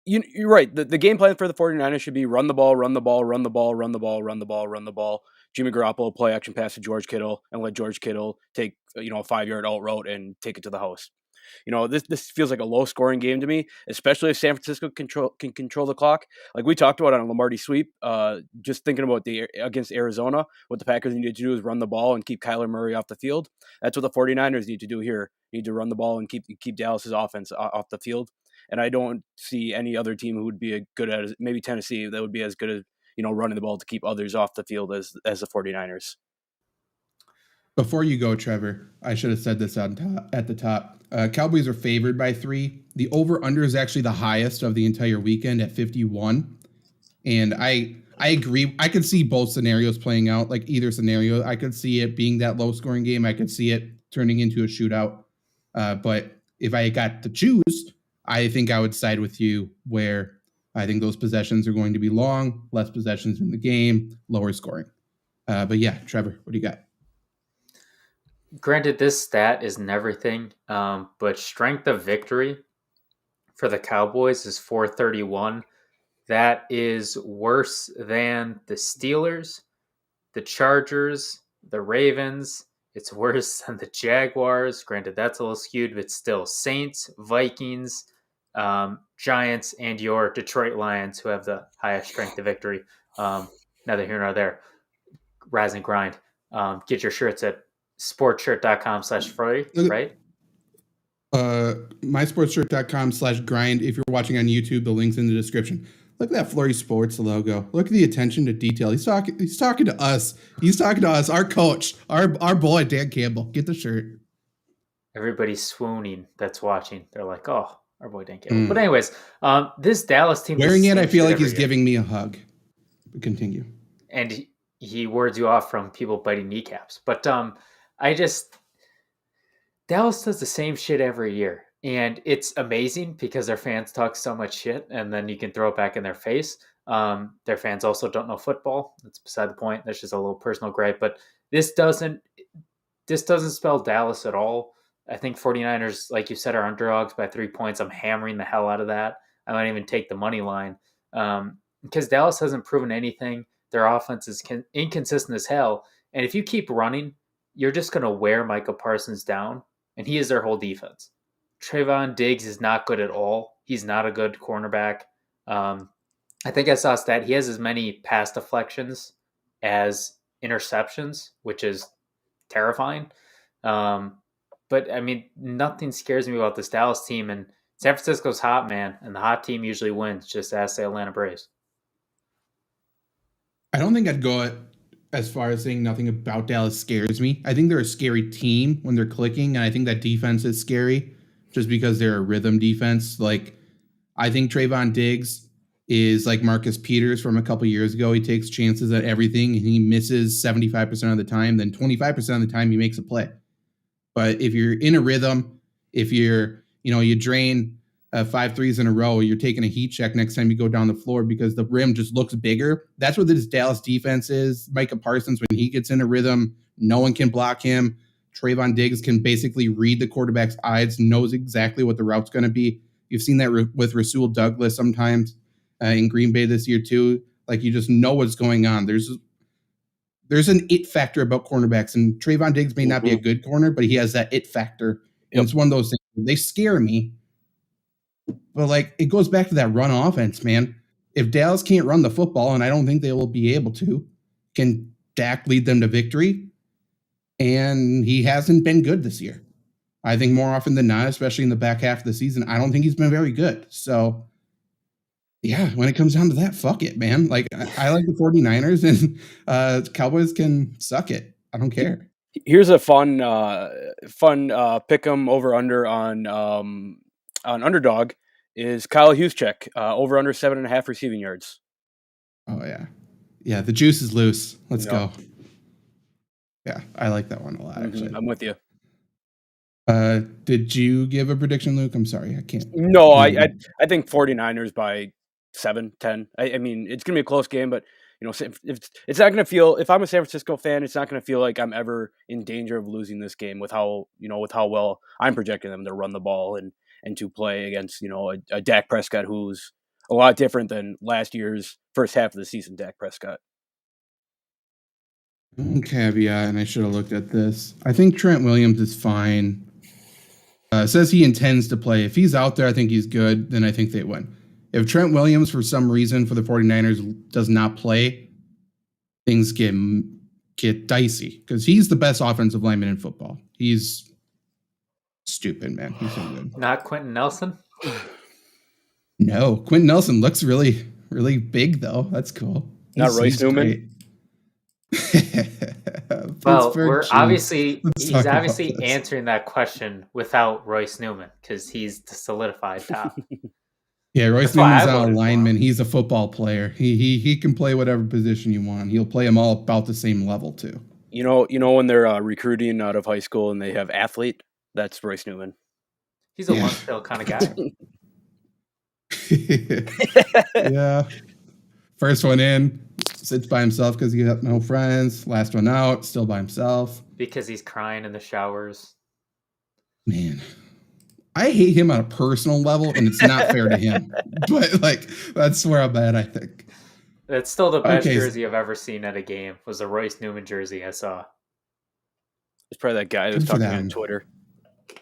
you're right. The game plan for the 49ers should be run the ball, run the ball, run the ball, run the ball, run the ball, run the ball. Jimmy Garoppolo play action pass to George Kittle and let George Kittle take a 5-yard out route and take it to the house. This feels like a low scoring game to me, especially if San Francisco can control the clock. Like we talked about on a Lombardi sweep, just thinking about against Arizona, what the Packers need to do is run the ball and keep Kyler Murray off the field. That's what the 49ers need to do here. Need to run the ball and keep Dallas's offense off the field. And I don't see any other team who would be good at it. Maybe Tennessee that would be as good as running the ball to keep others off the field as the 49ers. Before you go, Trevor, I should have said this at the top. Cowboys are favored by 3. The over-under is actually the highest of the entire weekend at 51. And I agree. I could see both scenarios playing out, like either scenario. I could see it being that low-scoring game. I could see it turning into a shootout. But if I got to choose, I think I would side with you where I think those possessions are going to be long, less possessions in the game, lower scoring. But yeah, Trevor, what do you got? Granted, this stat isn't everything, but strength of victory for the Cowboys is 431. That is worse than the Steelers, the Chargers, the Ravens. It's worse than the Jaguars. Granted, that's a little skewed, but still Saints, Vikings, Giants, and your Detroit Lions, who have the highest strength of victory. Neither here nor there. Rise and grind. Get your shirts at sportshirt.com/free, right? mysportshirt.com/grind. If you're watching on YouTube, the link's in the description. Look at that Flurry Sports logo. Look at the attention to detail. He's talking to us. He's talking to us, our coach, our boy, Dan Campbell. Get the shirt. Everybody's swooning that's watching. They're like, oh, our boy Dan Campbell. But anyways, this Dallas team wearing it, I feel like he's giving me a hug. But continue. And he wards you off from people biting kneecaps. But Dallas does the same shit every year. And it's amazing because their fans talk so much shit and then you can throw it back in their face. Their fans also don't know football. That's beside the point. That's just a little personal gripe. But this doesn't spell Dallas at all. I think 49ers, like you said, are underdogs by 3 points. I'm hammering the hell out of that. I might even take the money line because Dallas hasn't proven anything. Their offense is inconsistent as hell. And if you keep running, you're just going to wear Micah Parsons down. And he is their whole defense. Trayvon Diggs is not good at all. He's not a good cornerback. I think I saw a stat. He has as many pass deflections as interceptions, which is terrifying. But, I mean, nothing scares me about this Dallas team. And San Francisco's hot, man. And the hot team usually wins, just ask the Atlanta Braves. I don't think I'd go as far as saying nothing about Dallas scares me. I think they're a scary team when they're clicking, and I think that defense is scary just because they're a rhythm defense. Like, I think Trayvon Diggs is like Marcus Peters from a couple years ago. He takes chances at everything, and he misses 75% of the time. Then 25% of the time, he makes a play. But if you're in a rhythm, if you drain 5 threes in a row, you're taking a heat check next time you go down the floor because the rim just looks bigger. That's what this Dallas defense is. Micah Parsons, when he gets in a rhythm, no one can block him. Trayvon Diggs can basically read the quarterback's eyes, knows exactly what the route's going to be. You've seen that with Rasul Douglas sometimes in Green Bay this year too. Like, you just know what's going on. There's an it factor about cornerbacks, and Trayvon Diggs may not be a good corner, but he has that it factor. And it's one of those things. They scare me. But, like, it goes back to that run offense, man. If Dallas can't run the football, and I don't think they will be able to, can Dak lead them to victory? And he hasn't been good this year. I think more often than not, especially in the back half of the season, I don't think he's been very good. So, yeah, when it comes down to that, fuck it, man. Like, I like the 49ers, and Cowboys can suck it. I don't care. Here's a fun pick 'em over under on Underdog is Kyle Juszczyk over under 7.5 receiving yards. Oh yeah. The juice is loose. Let's go. Yeah, I like that one a lot. Actually, I'm with you. Did you give a prediction, Luke? I'm sorry, I can't. No, I think 49ers by 7-10. I mean, it's gonna be a close game, but if it's not gonna feel, if I'm a San Francisco fan, it's not gonna feel like I'm ever in danger of losing this game with how well I'm projecting them to run the ball and to play against a Dak Prescott who's a lot different than last year's first half of the season. Dak Prescott. Caveat, and I should have looked at this. I think Trent Williams is fine. Says he intends to play. If he's out there, I think he's good. Then I think they win. If Trent Williams, for some reason, for the 49ers, does not play, things get dicey because he's the best offensive lineman in football. He's stupid, man. He's so good. Not Quentin Nelson? No, Quentin Nelson looks really, really big, though. That's cool. Not Royce Newman? Well, he's obviously answering that question without Royce Newman because he's the solidified top. Yeah, Royce Newman's not a lineman. He's a football player. He can play whatever position you want. He'll play them all about the same level too. You know when they're recruiting out of high school and they have athlete, that's Royce Newman. He's a one-fill kind of guy. Yeah. First one in, sits by himself because he got no friends. Last one out, still by himself. Because he's crying in the showers. Man, I hate him on a personal level, and it's not fair to him. But, like, that's where I'm at, I think. That's still the best jersey I've ever seen at a game, was the Royce Newman jersey I saw. It's probably that guy that was talking on Twitter.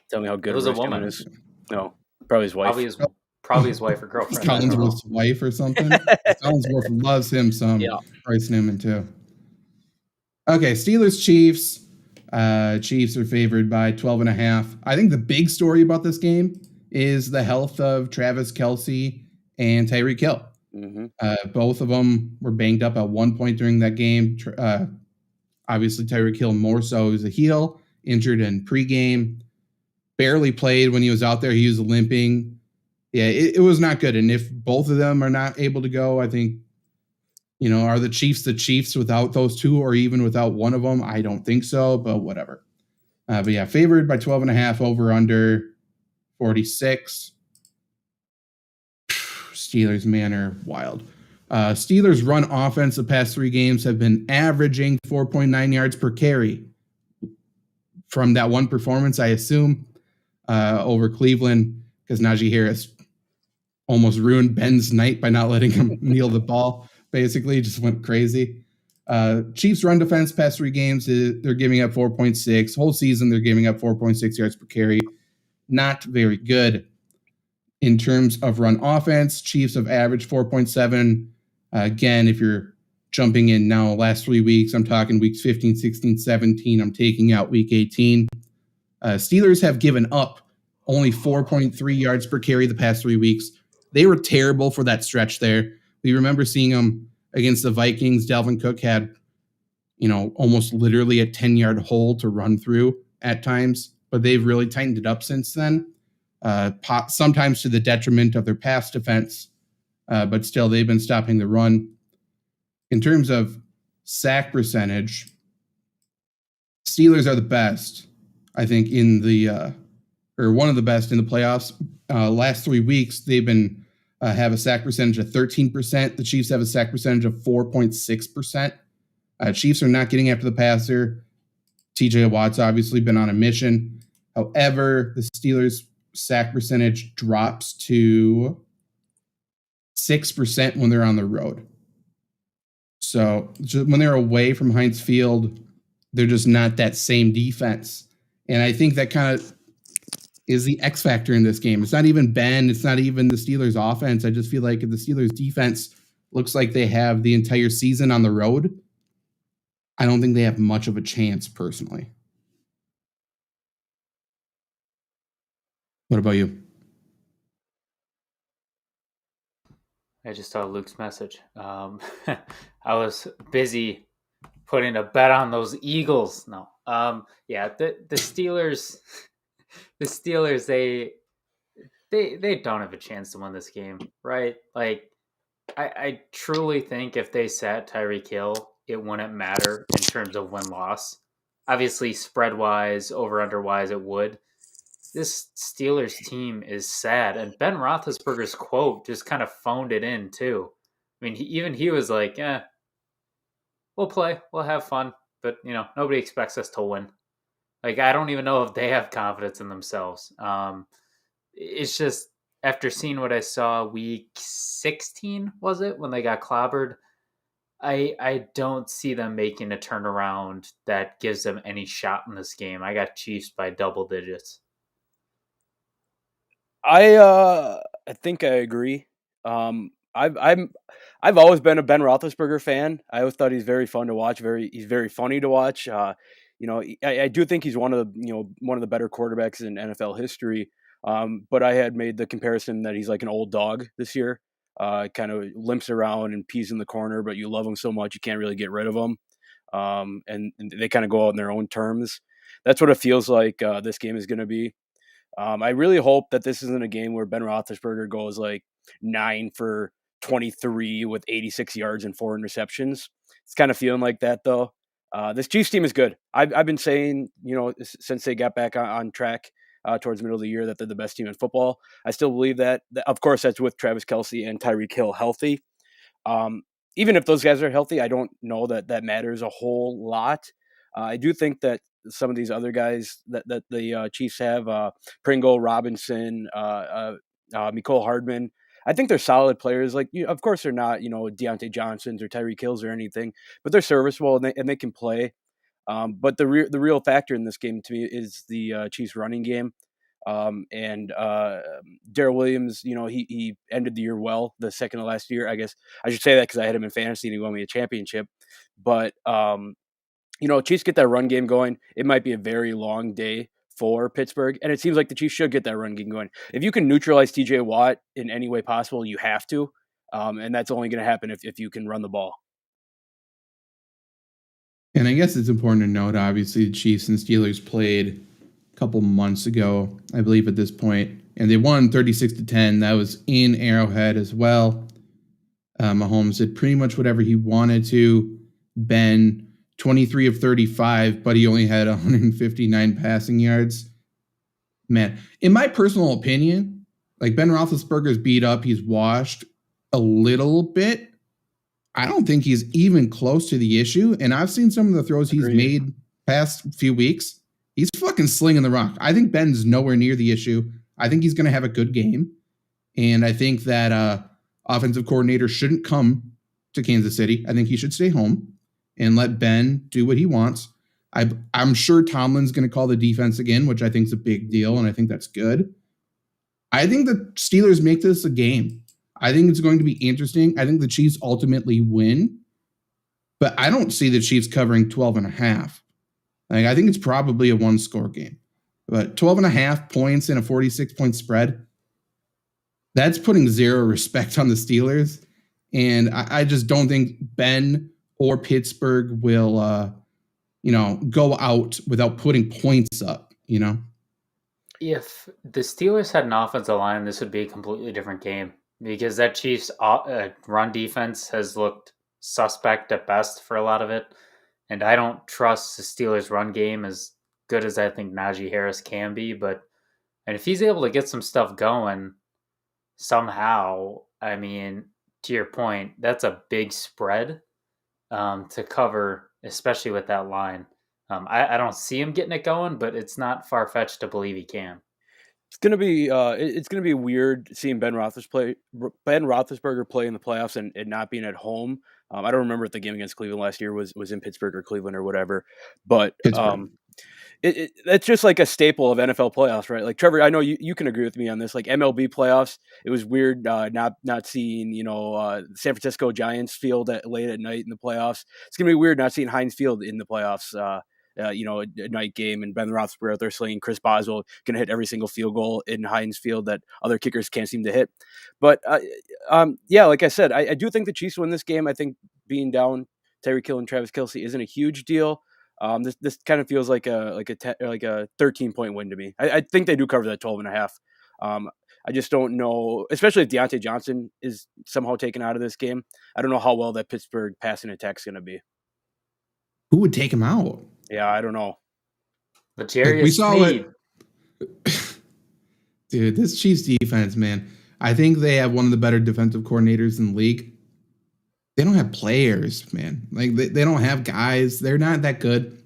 Tell me how good Royce Newman is. No, probably his wife. Probably his wife or girlfriend. Collinsworth's wife or something. Collinsworth loves him some. Yeah. Royce Newman too. Okay, Steelers Chiefs. Chiefs are favored by 12.5. I think the big story about this game is the health of Travis Kelce and Tyreek Hill. Mm-hmm. Both of them were banged up at one point during that game. Obviously, Tyreek Hill more so as a heel, injured in pregame, barely played when he was out there. He was limping. Yeah, it was not good. And if both of them are not able to go, I think, are the Chiefs without those two or even without one of them? I don't think so, but whatever. But yeah, favored by 12.5 over under 46. Steelers, man, are wild. Steelers run offense the past 3 games have been averaging 4.9 yards per carry. From that one performance, I assume, over Cleveland, because Najee Harris almost ruined Ben's night by not letting him kneel the ball. Basically, just went crazy. Chiefs run defense past 3 games, they're giving up 4.6. Whole season, they're giving up 4.6 yards per carry. Not very good. In terms of run offense, Chiefs have averaged 4.7. Again, if you're jumping in now, last 3 weeks, I'm talking weeks 15, 16, 17. I'm taking out week 18. Steelers have given up only 4.3 yards per carry the past 3 weeks. They were terrible for that stretch there. We remember seeing them Against the Vikings, Dalvin Cook had, almost literally a 10-yard hole to run through at times, but they've really tightened it up since then, sometimes to the detriment of their pass defense, but still they've been stopping the run. In terms of sack percentage, Steelers are the best, I think, or one of the best in the playoffs. Last 3 weeks, they've been have a sack percentage of 13%. The Chiefs have a sack percentage of 4.6%. Chiefs are not getting after the passer. TJ Watt's obviously been on a mission. However, the Steelers' sack percentage drops to 6% when they're on the road. So when they're away from Heinz Field, they're just not that same defense. And I think that kind of is the X factor in this game. It's not even Ben. It's not even the Steelers' offense. I just feel like if the Steelers' defense looks like they have the entire season on the road, I don't think they have much of a chance, personally. What about you? I just saw Luke's message. I was busy putting a bet on those Eagles. No. Yeah, the Steelers, the Steelers, they don't have a chance to win this game, right? Like, I truly think if they sat Tyreek Hill, it wouldn't matter in terms of win-loss. Obviously, spread-wise, over-under-wise, it would. This Steelers team is sad. And Ben Roethlisberger's quote just kind of phoned it in, too. I mean, he was like, we'll play, we'll have fun, but, nobody expects us to win. Like, I don't even know if they have confidence in themselves. It's just, after seeing what I saw week 16, was it, when they got clobbered, I don't see them making a turnaround that gives them any shot in this game. I got Chiefs by double digits. I think I agree. I've always been a Ben Roethlisberger fan. I always thought he's very fun to watch. He's very funny to watch. I do think he's one of the better quarterbacks in NFL history. But I had made the comparison that he's like an old dog this year. Kind of limps around and pees in the corner, but you love him so much you can't really get rid of him. And they kind of go out on their own terms. That's what it feels like this game is going to be. I really hope that this isn't a game where Ben Roethlisberger goes like 9 for 23 with 86 yards and 4 interceptions. It's kind of feeling like that, though. This Chiefs team is good. I've been saying, since they got back on track towards the middle of the year, that they're the best team in football. I still believe that. Of course, that's with Travis Kelce and Tyreek Hill healthy. Even if those guys are healthy, I don't know that matters a whole lot. I do think that some of these other guys that the Chiefs have, Pringle, Robinson, Mecole Hardman, I think they're solid players. Like, of course, they're not, Deontay Johnsons or Tyreek Hills or anything, but they're serviceable and they can play. But the real factor in this game to me is the Chiefs running game. And Darrell Williams, he ended the year well, the second to last year. I guess I should say that because I had him in fantasy and he won me a championship. But Chiefs get that run game going. It might be a very long day for Pittsburgh, and it seems like the Chiefs should get that run game going. If you can neutralize TJ Watt in any way possible, you have to, and that's only going to happen if you can run the ball. And I guess it's important to note, obviously, the Chiefs and Steelers played a couple months ago, I believe, at this point, and they won 36-10. That was in Arrowhead as well. Mahomes did pretty much whatever he wanted to. Ben, 23 of 35, but he only had 159 passing yards. Man, in my personal opinion, like, Ben Roethlisberger's beat up. He's washed a little bit. I don't think he's even close to the issue. And I've seen some of the throws he's made past few weeks. He's fucking slinging the rock. I think Ben's nowhere near the issue. I think he's going to have a good game. And I think that offensive coordinator shouldn't come to Kansas City. I think he should stay home and let Ben do what he wants. I'm sure Tomlin's going to call the defense again, which I think is a big deal, and I think that's good. I think the Steelers make this a game. I think it's going to be interesting. I think the Chiefs ultimately win, but I don't see the Chiefs covering 12.5. Like, I think it's probably a one-score game. But 12.5 points in a 46-point spread, that's putting zero respect on the Steelers. And I just don't think Ben or Pittsburgh will, go out without putting points up, If the Steelers had an offensive line, this would be a completely different game because that Chiefs run defense has looked suspect at best for a lot of it. And I don't trust the Steelers' run game as good as I think Najee Harris can be. And if he's able to get some stuff going somehow, I mean, to your point, that's a big spread to cover, especially with that line. I don't see him getting it going, but it's not far fetched to believe he can. It's gonna be weird seeing Ben Roethlisberger play in the playoffs and not being at home. I don't remember if the game against Cleveland last year was in Pittsburgh or Cleveland or whatever, but Pittsburgh. that's just like a staple of NFL playoffs, right? Like Trevor, I know you can agree with me on this. Like MLB playoffs, it was weird not seeing San Francisco Giants field late at night in the playoffs. It's gonna be weird not seeing Heinz Field in the playoffs. A night game, and Ben Roethlisberger out there slinging. Chris Boswell going to hit every single field goal in Heinz Field that other kickers can't seem to hit. But like I said, I do think the Chiefs win this game. I think being down Tyreek Hill and Travis Kelce isn't a huge deal. This kind of feels like a 13-point win to me. I think they do cover that 12.5. I just don't know, especially if Deontay Johnson is somehow taken out of this game. I don't know how well that Pittsburgh passing attack is going to be. Who would take him out? Yeah, I don't know. We saw it. Dude, this Chiefs defense, man. I think they have one of the better defensive coordinators in the league. They don't have players, man. Like, they don't have guys. They're not that good.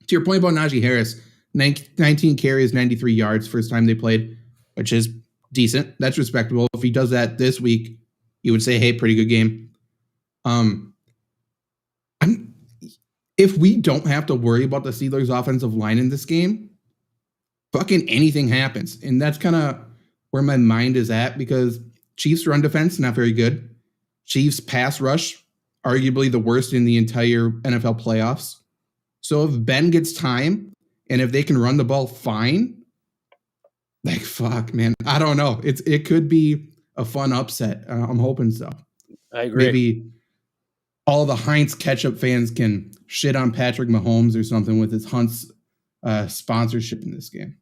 To your point about Najee Harris, 19 carries, 93 yards first time they played, which is decent. That's respectable. If he does that this week, you would say, hey, pretty good game. If we don't have to worry about the Steelers' offensive line in this game, fucking anything happens. And that's kind of where my mind is at, because Chiefs run defense, not very good. Chiefs pass rush, arguably the worst in the entire NFL playoffs. So if Ben gets time and if they can run the ball fine, like, fuck, man. I don't know. It could be a fun upset. I'm hoping so. I agree. Maybe all the Heinz ketchup fans can shit on Patrick Mahomes or something with his Hunt's sponsorship in this game.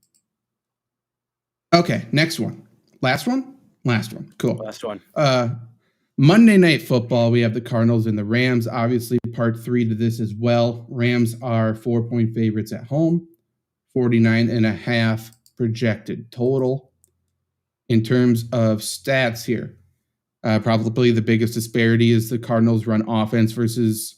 Okay, next one. Last one? Last one. Cool. Last one. Monday Night Football, we have the Cardinals and the Rams. Obviously, part 3 to this as well. Rams are 4-point favorites at home. 49.5 projected total. In terms of stats here, probably the biggest disparity is the Cardinals run offense it's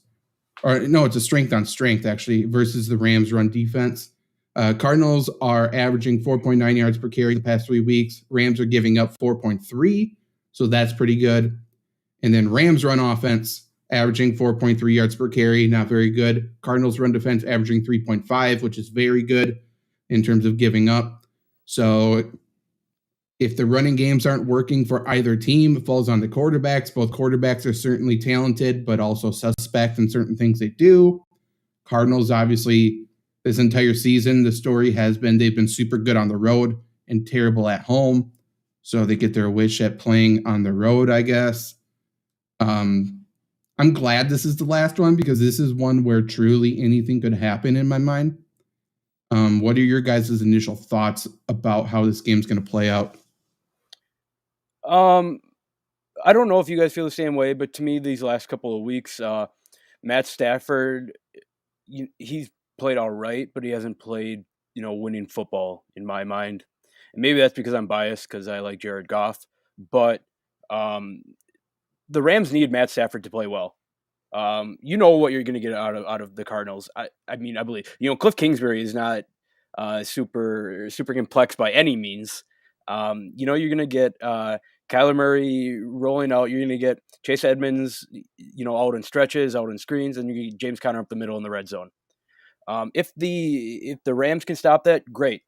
a strength on strength, actually, versus the Rams run defense. Cardinals are averaging 4.9 yards per carry the past 3 weeks. Rams are giving up 4.3, so that's pretty good. And then Rams run offense, averaging 4.3 yards per carry, not very good. Cardinals run defense, averaging 3.5, which is very good in terms of giving up. So if the running games aren't working for either team, it falls on the quarterbacks. Both quarterbacks are certainly talented, but also suspect in certain things they do. Cardinals, obviously, this entire season, the story has been they've been super good on the road and terrible at home. So they get their wish at playing on the road, I guess. I'm glad this is the last one, because this is one where truly anything could happen in my mind. What are your guys' initial thoughts about how this game's going to play out? I don't know if you guys feel the same way, but to me, these last couple of weeks, Matt Stafford, he's played all right, but he hasn't played, winning football in my mind. And maybe that's because I'm biased because I like Jared Goff, but the Rams need Matt Stafford to play well. You know what you're going to get out of the Cardinals. I mean, I believe, Cliff Kingsbury is not super complex by any means. You're going to get Kyler Murray rolling out. You're going to get Chase Edmonds, out in stretches, out in screens, and you get James Conner up the middle in the red zone. If the Rams can stop that, great.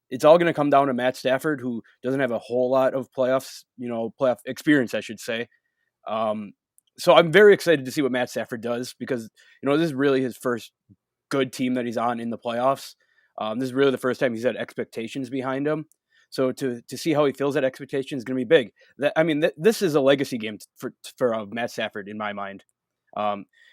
It's all going to come down to Matt Stafford, who doesn't have a whole lot of playoff experience, I should say. So I'm very excited to see what Matt Stafford does, because, this is really his first good team that he's on in the playoffs. This is really the first time he's had expectations behind him. So to see how he fills that expectation is going to be big. This is a legacy game for Matt Stafford in my mind.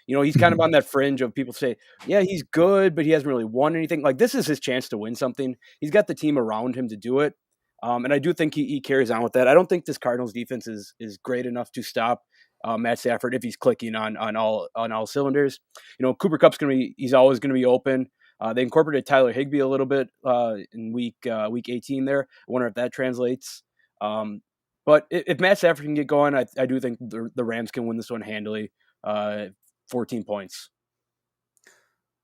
He's kind of on that fringe of people say, yeah, he's good, but he hasn't really won anything. Like, this is his chance to win something. He's got the team around him to do it. And I do think he carries on with that. I don't think this Cardinals defense is great enough to stop Matt Stafford if he's clicking on all cylinders. Cooper Kupp's he's always going to be open. They incorporated Tyler Higbee a little bit in week 18 there. I wonder if that translates. But if Matt Stafford can get going, I do think the Rams can win this one handily. 14 points.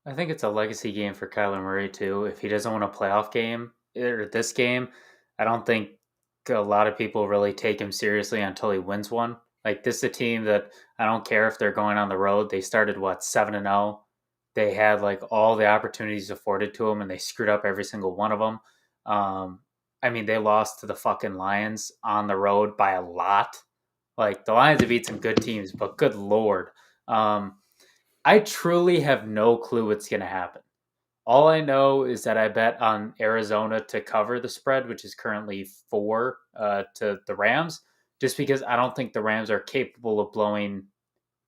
I think it's a legacy game for Kyler Murray too. If he doesn't win a playoff game or this game, I don't think a lot of people really take him seriously until he wins one. Like, this is a team that I don't care if they're going on the road. They started 7-0. They had like all the opportunities afforded to them, and they screwed up every single one of them. They lost to the fucking Lions on the road by a lot. Like, the Lions have beat some good teams, but good Lord. I truly have no clue what's going to happen. All I know is that I bet on Arizona to cover the spread, which is currently 4 to the Rams, just because I don't think the Rams are capable of blowing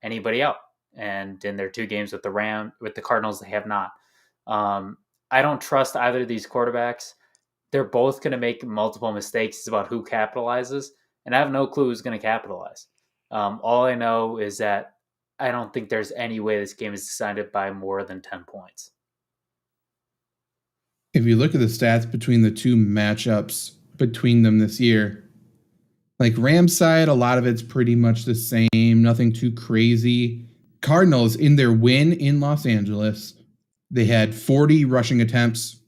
anybody out. And in their 2 games with the Cardinals, they have not. I don't trust either of these quarterbacks. They're both going to make multiple mistakes. It's about who capitalizes. And I have no clue who's going to capitalize. All I know is that I don't think there's any way this game is decided by more than 10 points. If you look at the stats between the 2 matchups between them this year, like Rams side, a lot of it's pretty much the same, nothing too crazy. Cardinals, in their win in Los Angeles, they had 40 rushing attempts,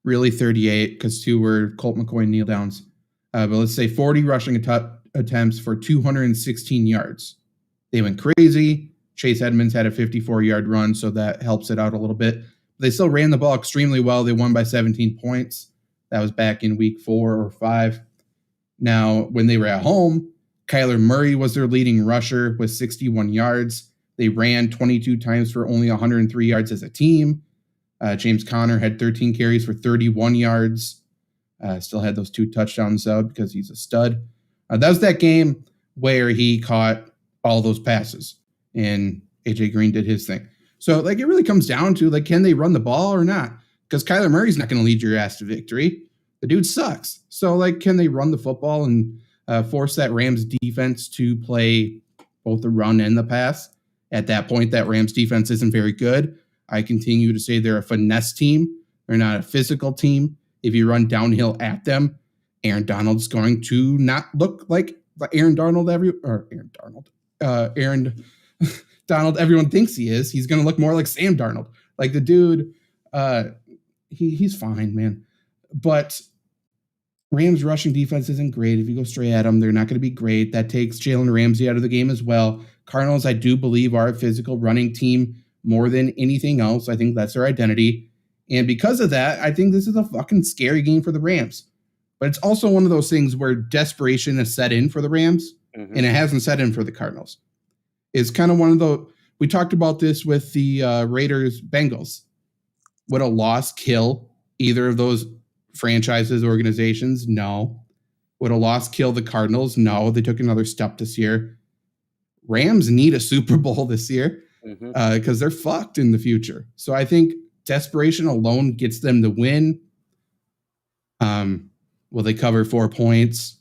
really 38, because 2 were Colt McCoy kneel downs. But let's say 40 rushing attempts for 216 yards. They went crazy. Chase Edmonds had a 54-yard run, so that helps it out a little bit. They still ran the ball extremely well. They won by 17 points. That was back in week 4 or 5. Now, when they were at home, Kyler Murray was their leading rusher with 61 yards. They ran 22 times for only 103 yards as a team. James Conner had 13 carries for 31 yards. Still had those 2 touchdowns out because he's a stud. That was that game where he caught all those passes and AJ Green did his thing. So like, it really comes down to like, can they run the ball or not? Because Kyler Murray's not going to lead your ass to victory. The dude sucks. So like, can they run the football and force that Rams defense to play both the run and the pass? At that point, that Rams defense isn't very good. I continue to say they're a finesse team. They're not a physical team. If you run downhill at them, Aaron Donald's going to not look like Aaron Donald everyone thinks he is. He's going to look more like Sam Darnold. Like the dude, he's fine, man. But Rams rushing defense isn't great. If you go straight at them, they're not going to be great. That takes Jalen Ramsey out of the game as well. Cardinals, I do believe, are a physical running team more than anything else. I think that's their identity. And because of that, I think this is a fucking scary game for the Rams. But it's also one of those things where desperation is set in for the Rams, and it hasn't set in for the Cardinals. It's kind of one of the, we talked about this with the Raiders Bengals. Would a loss kill either of those franchises, organizations? No. Would a loss kill the Cardinals? No. They took another step this year. Rams need a Super Bowl this year because they're fucked in the future. So I think desperation alone gets them to win. Will they cover 4 points?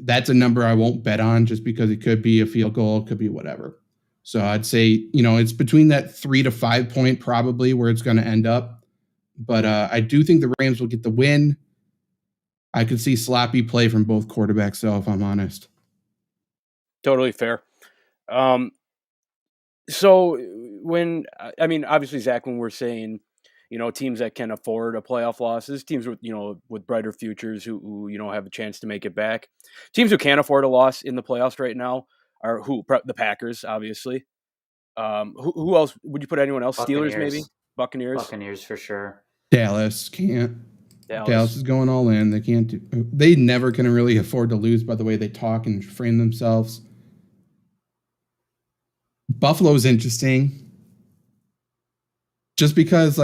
That's a number I won't bet on just because it could be a field goal, it could be whatever. So I'd say, it's between that 3 to 5 point probably where it's going to end up. But I do think the Rams will get the win. I could see sloppy play from both quarterbacks, though, if I'm honest. Totally fair. So obviously, Zach, when we're saying, teams that can afford a playoff losses, teams with, with brighter futures who have a chance to make it back. Teams who can't afford a loss in the playoffs right now are the Packers, obviously. Who else? Would you put anyone else? Buccaneers. Steelers, maybe? Buccaneers for sure. Dallas can't. Dallas is going all in. They can't do. They never can really afford to lose by the way they talk and frame themselves. Buffalo's interesting. Just because,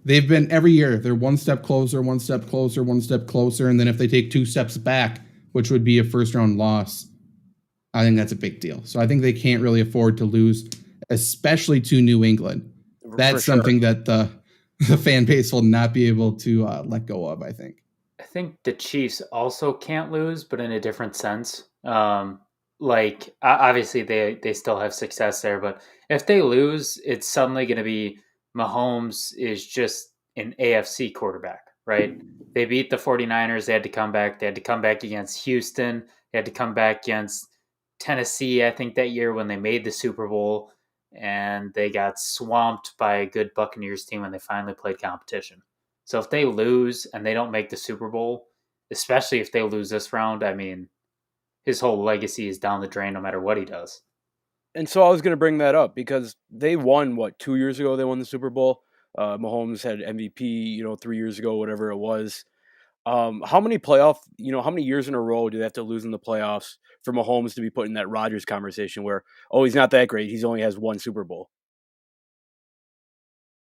They've been every year. They're one step closer, one step closer, one step closer. And then if they take 2 steps back, which would be a first round loss, I think that's a big deal. So I think they can't really afford to lose, especially to New England. That's something that the fan base will not be able to let go of, I think. I think the Chiefs also can't lose, but in a different sense. Obviously they still have success there, but if they lose, it's suddenly going to be Mahomes is just an AFC quarterback, right? They beat the 49ers. They had to come back. They had to come back against Houston. They had to come back against Tennessee, I think, that year when they made the Super Bowl, and they got swamped by a good Buccaneers team when they finally played competition. So if they lose and they don't make the Super Bowl, especially if they lose this round, I mean, his whole legacy is down the drain no matter what he does. And so I was going to bring that up because they won, 2 years ago they won the Super Bowl. Mahomes had MVP, 3 years ago, whatever it was. How many how many years in a row do they have to lose in the playoffs for Mahomes to be put in that Rodgers conversation where, oh, he's not that great. He only has 1 Super Bowl.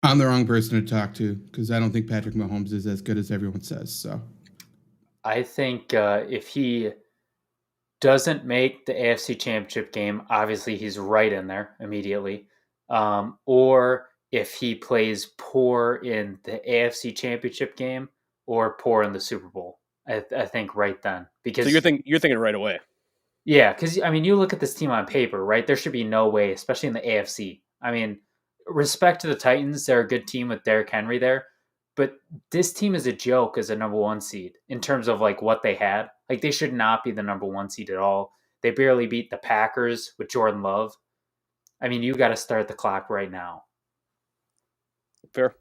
I'm the wrong person to talk to because I don't think Patrick Mahomes is as good as everyone says. So I think if he doesn't make the AFC Championship game, obviously he's right in there immediately. Or if he plays poor in the AFC Championship game or poor in the Super Bowl, I think right then. Because so you're thinking right away. Yeah, because I mean, you look at this team on paper, right? There should be no way, especially in the AFC. I mean, respect to the Titans, they're a good team with Derrick Henry there, but this team is a joke as a number 1 seed in terms of like what they had. Like they should not be the number 1 seed at all. They barely beat the Packers with Jordan Love. I mean, you got to start the clock right now. Fair.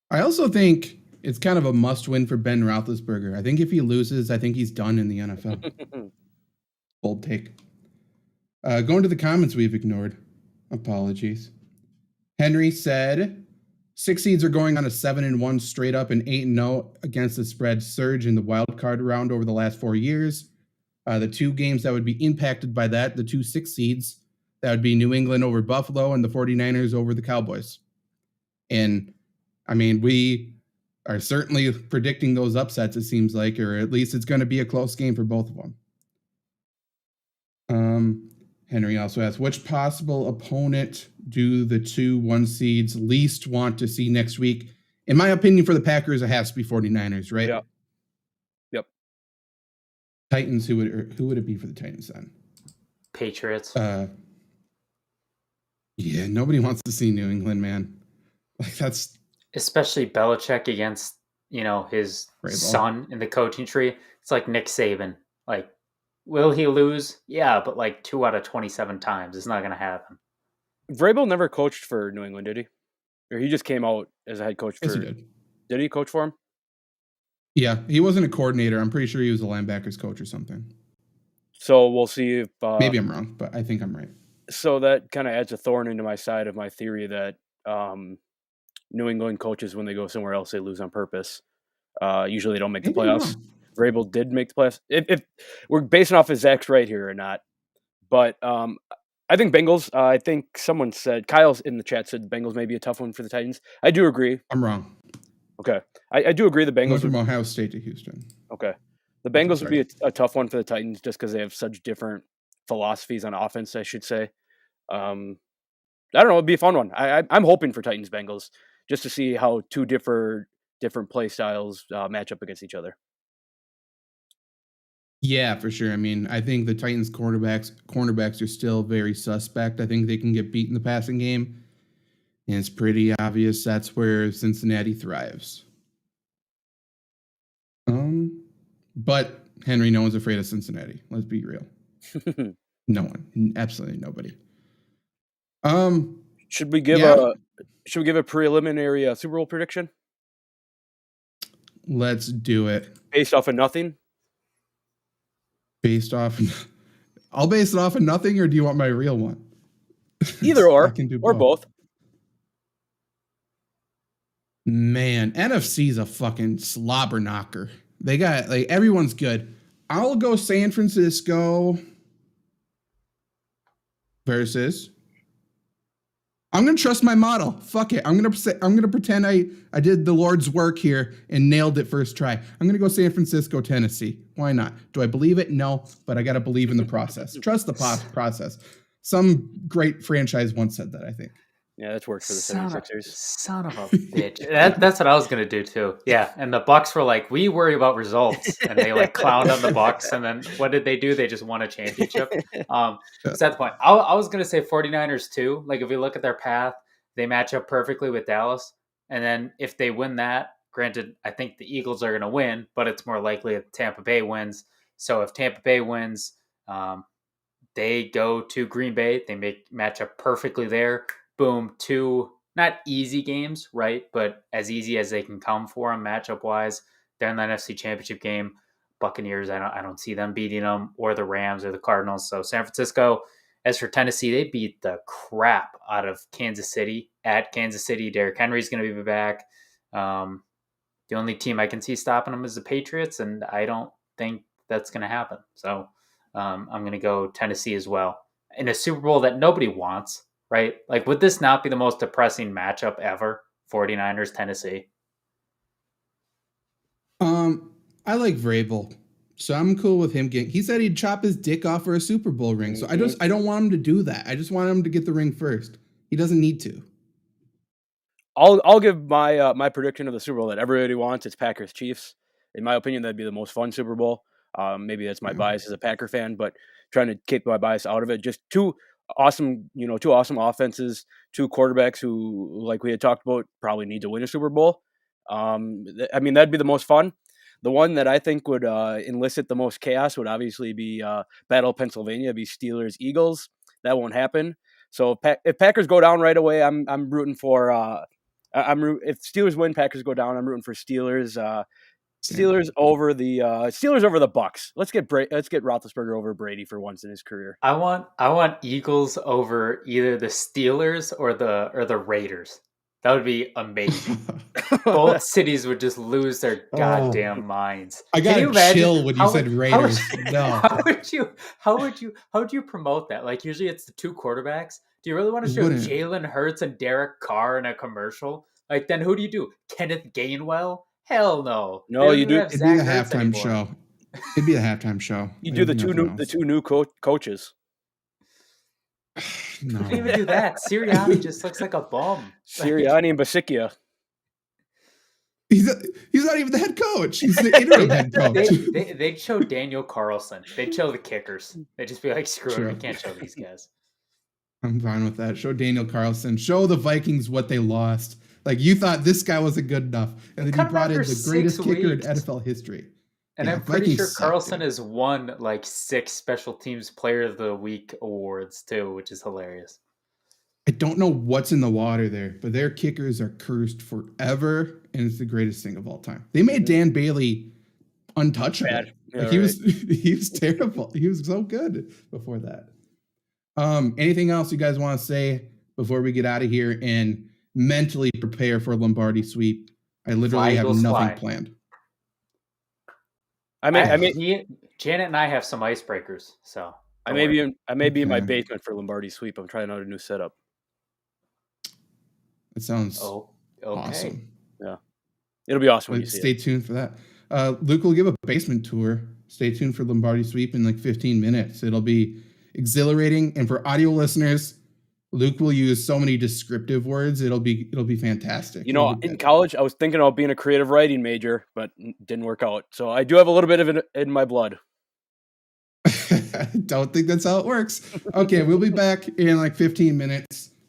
I also think it's kind of a must-win for Ben Roethlisberger. I think if he loses, I think he's done in the NFL. Bold take. Going to the comments we've ignored. Apologies. Henry said 6 seeds are going on a 7-1 straight up and 8-0 against the spread surge in the wild card round over the last 4 years. The 2 games that would be impacted by that, the 2 6 seeds, that would be New England over Buffalo and the 49ers over the Cowboys. And I mean, we are certainly predicting those upsets, it seems like, or at least it's going to be a close game for both of them. Henry also asks, which possible opponent do the 2 1 seeds least want to see next week? In my opinion, for the Packers, it has to be 49ers, right? Yeah. Yep. Titans, who would it be for the Titans then? Patriots. Yeah, nobody wants to see New England, man. Like that's especially Belichick against, his son in the coaching tree. It's like Nick Saban. Like, will he lose? Yeah, but like 2 out of 27 times. It's not going to happen. Vrabel never coached for New England, did he? Or he just came out as a head coach for... Yes, he did. Did he coach for him? Yeah, he wasn't a coordinator. I'm pretty sure he was a linebackers coach or something. So we'll see if... maybe I'm wrong, but I think I'm right. So that kind of adds a thorn into my side of my theory that New England coaches, when they go somewhere else, they lose on purpose. Usually they don't make the playoffs. Vrabel did make the playoffs. If we're basing off of Zach's right here or not. But I think Bengals, I think someone said, Kyle's in the chat said Bengals may be a tough one for the Titans. I do agree. I'm wrong. Okay. I do agree the Bengals... from Ohio State to Houston. Okay. The Bengals would be a tough one for the Titans just because they have such different philosophies on offense, I should say. I don't know. It'd be a fun one. I'm hoping for Titans Bengals just to see how 2 different play styles match up against each other. Yeah, for sure. I mean, I think the Titans cornerbacks are still very suspect. I think they can get beat in the passing game. And it's pretty obvious that's where Cincinnati thrives. But Henry, no one's afraid of Cincinnati. Let's be real. No one. Absolutely nobody. Should we give a preliminary Super Bowl prediction? Let's do it. Based off of nothing? I'll base it off of nothing, or do you want my real one? Either or, or both. Man, NFC's a fucking slobber knocker. They got, like, everyone's good. I'll go San Francisco versus I'm gonna trust my model. Fuck it. I'm gonna pretend I did the Lord's work here and nailed it first try. I'm gonna go San Francisco, Tennessee. Why not? Do I believe it? No, but I gotta believe in the process. Trust the process. Some great franchise once said that, I think. Yeah, that's worked for the 76ers. Son of a bitch. That's what I was gonna do too. Yeah, and the Bucks were like, we worry about results, and they like clowned on the Bucks, and then what did they do? They just won a championship. So that's the point. I was gonna say 49ers too. Like if we look at their path, they match up perfectly with Dallas, and then if they win that, granted, I think the Eagles are gonna win, but it's more likely that Tampa Bay wins. So if Tampa Bay wins, they go to Green Bay. They match up perfectly there. Boom, 2 not easy games, right? But as easy as they can come for them matchup wise. They're in the NFC Championship game. Buccaneers, I don't see them beating them, or the Rams or the Cardinals. So San Francisco. As for Tennessee, they beat the crap out of Kansas City at Kansas City. Derrick Henry's going to be back. The only team I can see stopping them is the Patriots, and I don't think that's going to happen. So I'm going to go Tennessee as well in a Super Bowl that nobody wants. Right? Like, would this not be the most depressing matchup ever? 49ers, Tennessee. I like Vrabel, so I'm cool with him getting. He said he'd chop his dick off for a Super Bowl ring, so I don't want him to do that. I just want him to get the ring first. He doesn't need to. I'll give my my prediction of the Super Bowl that everybody wants. It's Packers Chiefs. In my opinion, that'd be the most fun Super Bowl. Maybe that's my bias as a Packer fan, but trying to keep my bias out of it. Just two awesome offenses, 2 quarterbacks who, like we had talked about, probably need to win a Super Bowl. I mean, that'd be the most fun. The one that I think would elicit the most chaos would obviously be Battle of Pennsylvania. It'd be Steelers Eagles. That won't happen. So if Packers go down right away, I'm rooting for. If Steelers win, Packers go down. I'm rooting for Steelers. Steelers over the Bucks. Let's get Roethlisberger over Brady for once in his career. I want Eagles over either the Steelers or the Raiders. That would be amazing. Both cities would just lose their goddamn minds. I got a chill when you said Raiders. How would you promote that? Like, usually it's the 2 quarterbacks. Do you really want to show Jalen Hurts and Derek Carr in a commercial? Like, then who do you do? Kenneth Gainwell? Hell no. No, you do. It'd be a halftime show. It'd be a halftime show. You do the two new coaches. No. You can't even do that. Sirianni just looks like a bum. Sirianni and Basicchia. He's not even the head coach. He's the interim head coach. They'd show Daniel Carlson. They'd show the kickers. They'd just be like, screw it, we can't show these guys. I'm fine with that. Show Daniel Carlson. Show the Vikings what they lost. Like, you thought this guy wasn't good enough. And then you brought in the greatest kicker in NFL history. And I'm pretty sure Carlson has won like 6 special teams player of the week awards too, which is hilarious. I don't know what's in the water there, but their kickers are cursed forever, and it's the greatest thing of all time. They made Dan Bailey untouchable. Yeah, he was terrible. He was so good before that. Anything else you guys want to say before we get out of here and mentally prepare for a Lombardi sweep? I literally have nothing planned. I mean, Janet and I have some icebreakers, so I may be in my basement for Lombardi sweep. I'm trying out a new setup. It sounds awesome. Yeah, it'll be awesome. When you see stay tuned for that. Luke will give a basement tour. Stay tuned for Lombardi sweep in like 15 minutes. It'll be exhilarating, and for audio listeners, Luke will use so many descriptive words. It'll be fantastic. You know, in college, I was thinking about being a creative writing major, but it didn't work out. So I do have a little bit of it in my blood. I don't think that's how it works. Okay, we'll be back in like 15 minutes.